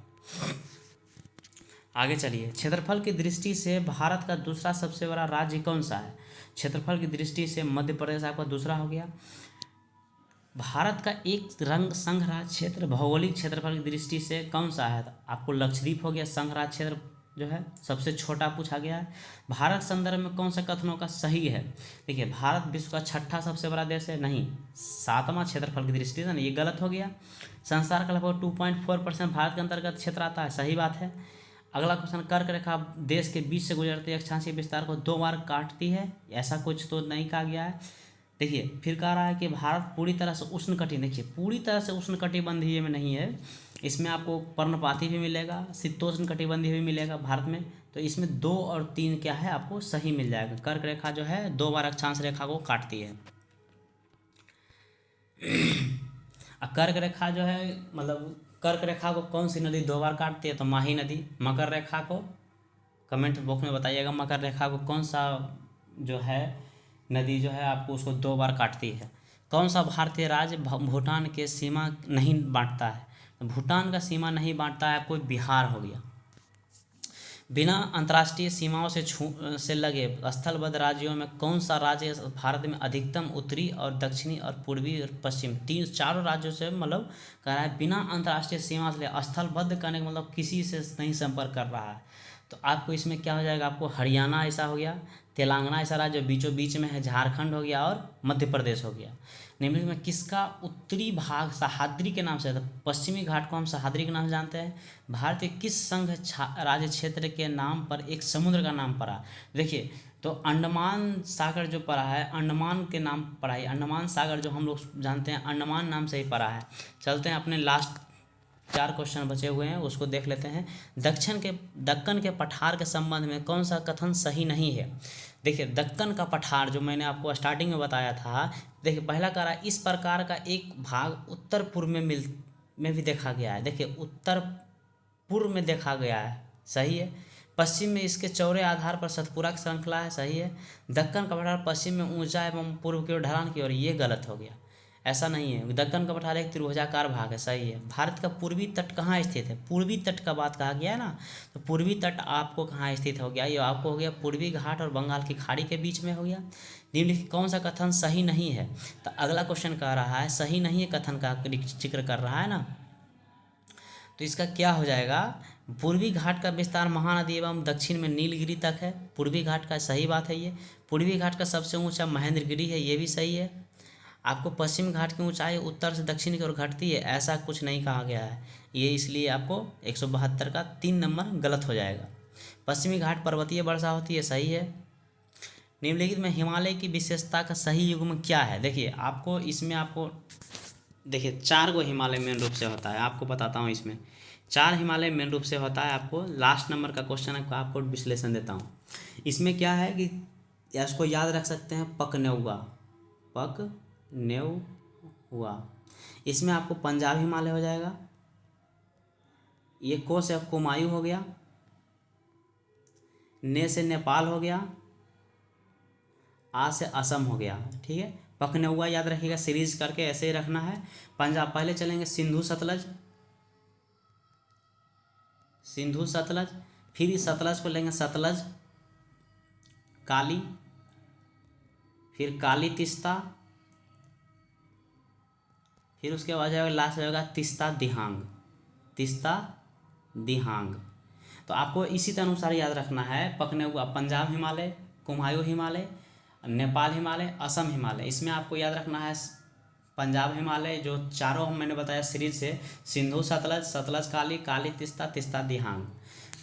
आगे चलिए, क्षेत्रफल की दृष्टि से भारत का दूसरा सबसे बड़ा राज्य कौन सा है? क्षेत्रफल की दृष्टि से मध्य प्रदेश आपका दूसरा हो गया। भारत का एक रंग संघराज क्षेत्र भौगोलिक क्षेत्रफल की दृष्टि से कौन सा है? आपको लक्षद्वीप हो गया संघराज क्षेत्र जो है सबसे छोटा पूछा गया है। भारत संदर्भ में कौन सा कथनों का सही है? देखिए भारत विश्व का 6ठा सबसे बड़ा देश है, नहीं 7वां क्षेत्रफल की दृष्टि से, ये गलत हो गया। संसार का लगभग 2.4% भारत के अंतर्गत क्षेत्र आता है, सही बात है। अगला क्वेश्चन, कर्क रेखा देश के बीच से गुजरते अक्षांशीय विस्तार को 2 बार काटती है, ऐसा कुछ तो नहीं कहा गया है। देखिए फिर कह रहा है कि भारत पूरी तरह से उष्णकटिबंधीय, देखिए पूरी तरह से उष्णकटिबंधीय में नहीं है, इसमें आपको पर्णपाती भी मिलेगा, शीतोष्ण कटिबंधीय भी मिलेगा भारत में, तो इसमें 2 और 3 क्या है आपको सही मिल जाएगा। कर्क रेखा जो है 2 बार अक्षांश रेखा को काटती है। कर्क रेखा जो है मतलब कर्क रेखा को कौन सी नदी 2 बार काटती है? तो माही नदी। मकर रेखा को कमेंट बॉक्स में बताइएगा, मकर रेखा को कौन सा जो है नदी जो है आपको उसको 2 बार काटती है। कौन सा भारतीय राज्य भूटान के सीमा नहीं बांटता है? तो भूटान का सीमा नहीं बांटता है कोई बिहार हो गया। बिना अंतर्राष्ट्रीय सीमाओं से लगे स्थलबद्ध राज्यों में कौन सा राज्य भारत में अधिकतम उत्तरी और दक्षिणी और पूर्वी और पश्चिम चारों राज्यों से मतलब कह रहा है बिना अंतर्राष्ट्रीय सीमा से स्थलबद्ध करने का मतलब किसी से नहीं संपर्क कर रहा है। तो आपको इसमें क्या हो जाएगा, आपको हरियाणा ऐसा हो गया, तेलंगाना ऐसा राज्य जो बीचों बीच में है, झारखंड हो गया और मध्य प्रदेश हो गया। निम्नलिखित में किसका उत्तरी भाग सह्याद्री के नाम से है? तो पश्चिमी घाट को हम सह्याद्री के नाम से जानते हैं। भारत के किस संघ राज्य क्षेत्र के नाम पर एक समुद्र का नाम पड़ा? देखिए तो अंडमान सागर जो पड़ा है, अंडमान के नाम पड़ा है, अंडमान सागर जो हम लोग जानते हैं अंडमान नाम से ही पड़ा है। चलते हैं अपने लास्ट 4 क्वेश्चन बचे हुए हैं उसको देख लेते हैं। दक्कन के पठार के संबंध में कौन सा कथन सही नहीं है? देखिए दक्कन का पठार जो मैंने आपको स्टार्टिंग में बताया था, देखिए पहला कह रहा है इस प्रकार का एक भाग उत्तर पूर्व में भी देखा गया है। देखिए उत्तर पूर्व में देखा गया है, सही है। पश्चिम में इसके चौड़े आधार पर सतपुरा की श्रृंखला है, सही है। दक्कन का पठार पश्चिम में ऊंचा एवं पूर्व की ओर ढलान की ओर, ये गलत हो गया, ऐसा नहीं है। दक्कन का पठार एक त्रिभुजाकार भाग है, सही है। भारत का पूर्वी तट कहाँ स्थित है? पूर्वी तट का बात कहा गया है ना, तो पूर्वी तट आपको कहाँ स्थित हो गया? ये आपको हो गया पूर्वी घाट और बंगाल की खाड़ी के बीच में हो गया। निम्नलिखित कौन सा कथन सही नहीं है? तो अगला क्वेश्चन कह रहा है सही नहीं है कथन का जिक्र कर रहा है ना, तो इसका क्या हो जाएगा? पूर्वी घाट का विस्तार महानदी एवं दक्षिण में नीलगिरी तक है, पूर्वी घाट का, सही बात है ये। पूर्वी घाट का सबसे ऊंचा महेंद्रगिरी है, ये भी सही है। आपको पश्चिम घाट की ऊंचाई उत्तर से दक्षिण की ओर घटती है, ऐसा कुछ नहीं कहा गया है, ये इसलिए आपको 172 का 3 नंबर गलत हो जाएगा। पश्चिमी घाट पर्वतीय वर्षा होती है, सही है। निम्नलिखित में हिमालय की विशेषता का सही युग्म क्या है? देखिए आपको इसमें आपको देखिए 4 गो हिमालय मेन रूप से होता है, आपको बताता हूँ इसमें 4 हिमालय मेन रूप से होता है। आपको लास्ट नंबर का क्वेश्चन आपको विश्लेषण देता हूँ। इसमें क्या है कि इसको याद रख सकते हैं, पकनेउआ, इसमें आपको पंजाब हिमालय हो जाएगा, ये को से कुमायूं हो गया, ने से नेपाल हो गया, आ से असम हो गया, ठीक है। पकनेउआ याद रखिएगा, सीरीज करके ऐसे ही रखना है। पंजाब पहले चलेंगे सिंधु सतलज, फिर इस सतलज को लेंगे सतलज काली, फिर काली तिस्ता, फिर उसके बाद जाएगा लास्ट जाएगा तिस्ता दिहांग। तो आपको इसी के अनुसार याद रखना है। पकनेउआ पंजाब हिमालय, कुमायूं हिमालय, नेपाल हिमालय, असम हिमालय। इसमें आपको याद रखना है पंजाब हिमालय जो चारों मैंने बताया सीरीज से, सिंधु सतलज काली, काली तिस्ता, तिस्ता दिहांग।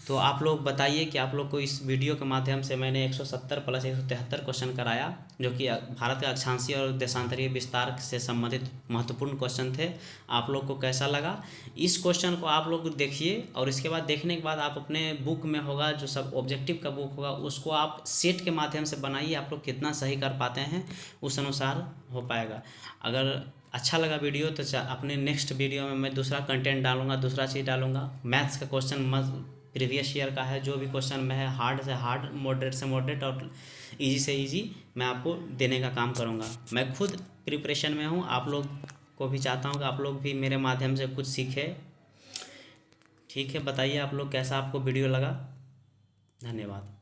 तो आप लोग बताइए कि आप लोग को इस वीडियो के माध्यम से मैंने 170 प्लस 173 क्वेश्चन कराया, जो कि भारत का अक्षांशीय और देशांतरीय विस्तार से संबंधित महत्वपूर्ण क्वेश्चन थे। आप लोग को कैसा लगा? इस क्वेश्चन को आप लोग देखिए और इसके बाद देखने के बाद आप अपने बुक में होगा जो सब ऑब्जेक्टिव का बुक होगा उसको आप सेट के माध्यम से बनाइए, आप लोग कितना सही कर पाते हैं उस अनुसार हो पाएगा। अगर अच्छा लगा वीडियो तो अपने नेक्स्ट वीडियो में मैं दूसरा कंटेंट डालूंगा, दूसरा चीज़ डालूंगा। मैथ्स का क्वेश्चन मत प्रीवियस ईयर का है, जो भी क्वेश्चन में है हार्ड से हार्ड, मॉडरेट से मॉडरेट और इजी से इजी मैं आपको देने का काम करूंगा। मैं खुद प्रिपरेशन में हूँ, आप लोग को भी चाहता हूँ कि आप लोग भी मेरे माध्यम से कुछ सीखें। ठीक है, बताइए आप लोग कैसा आपको वीडियो लगा। धन्यवाद।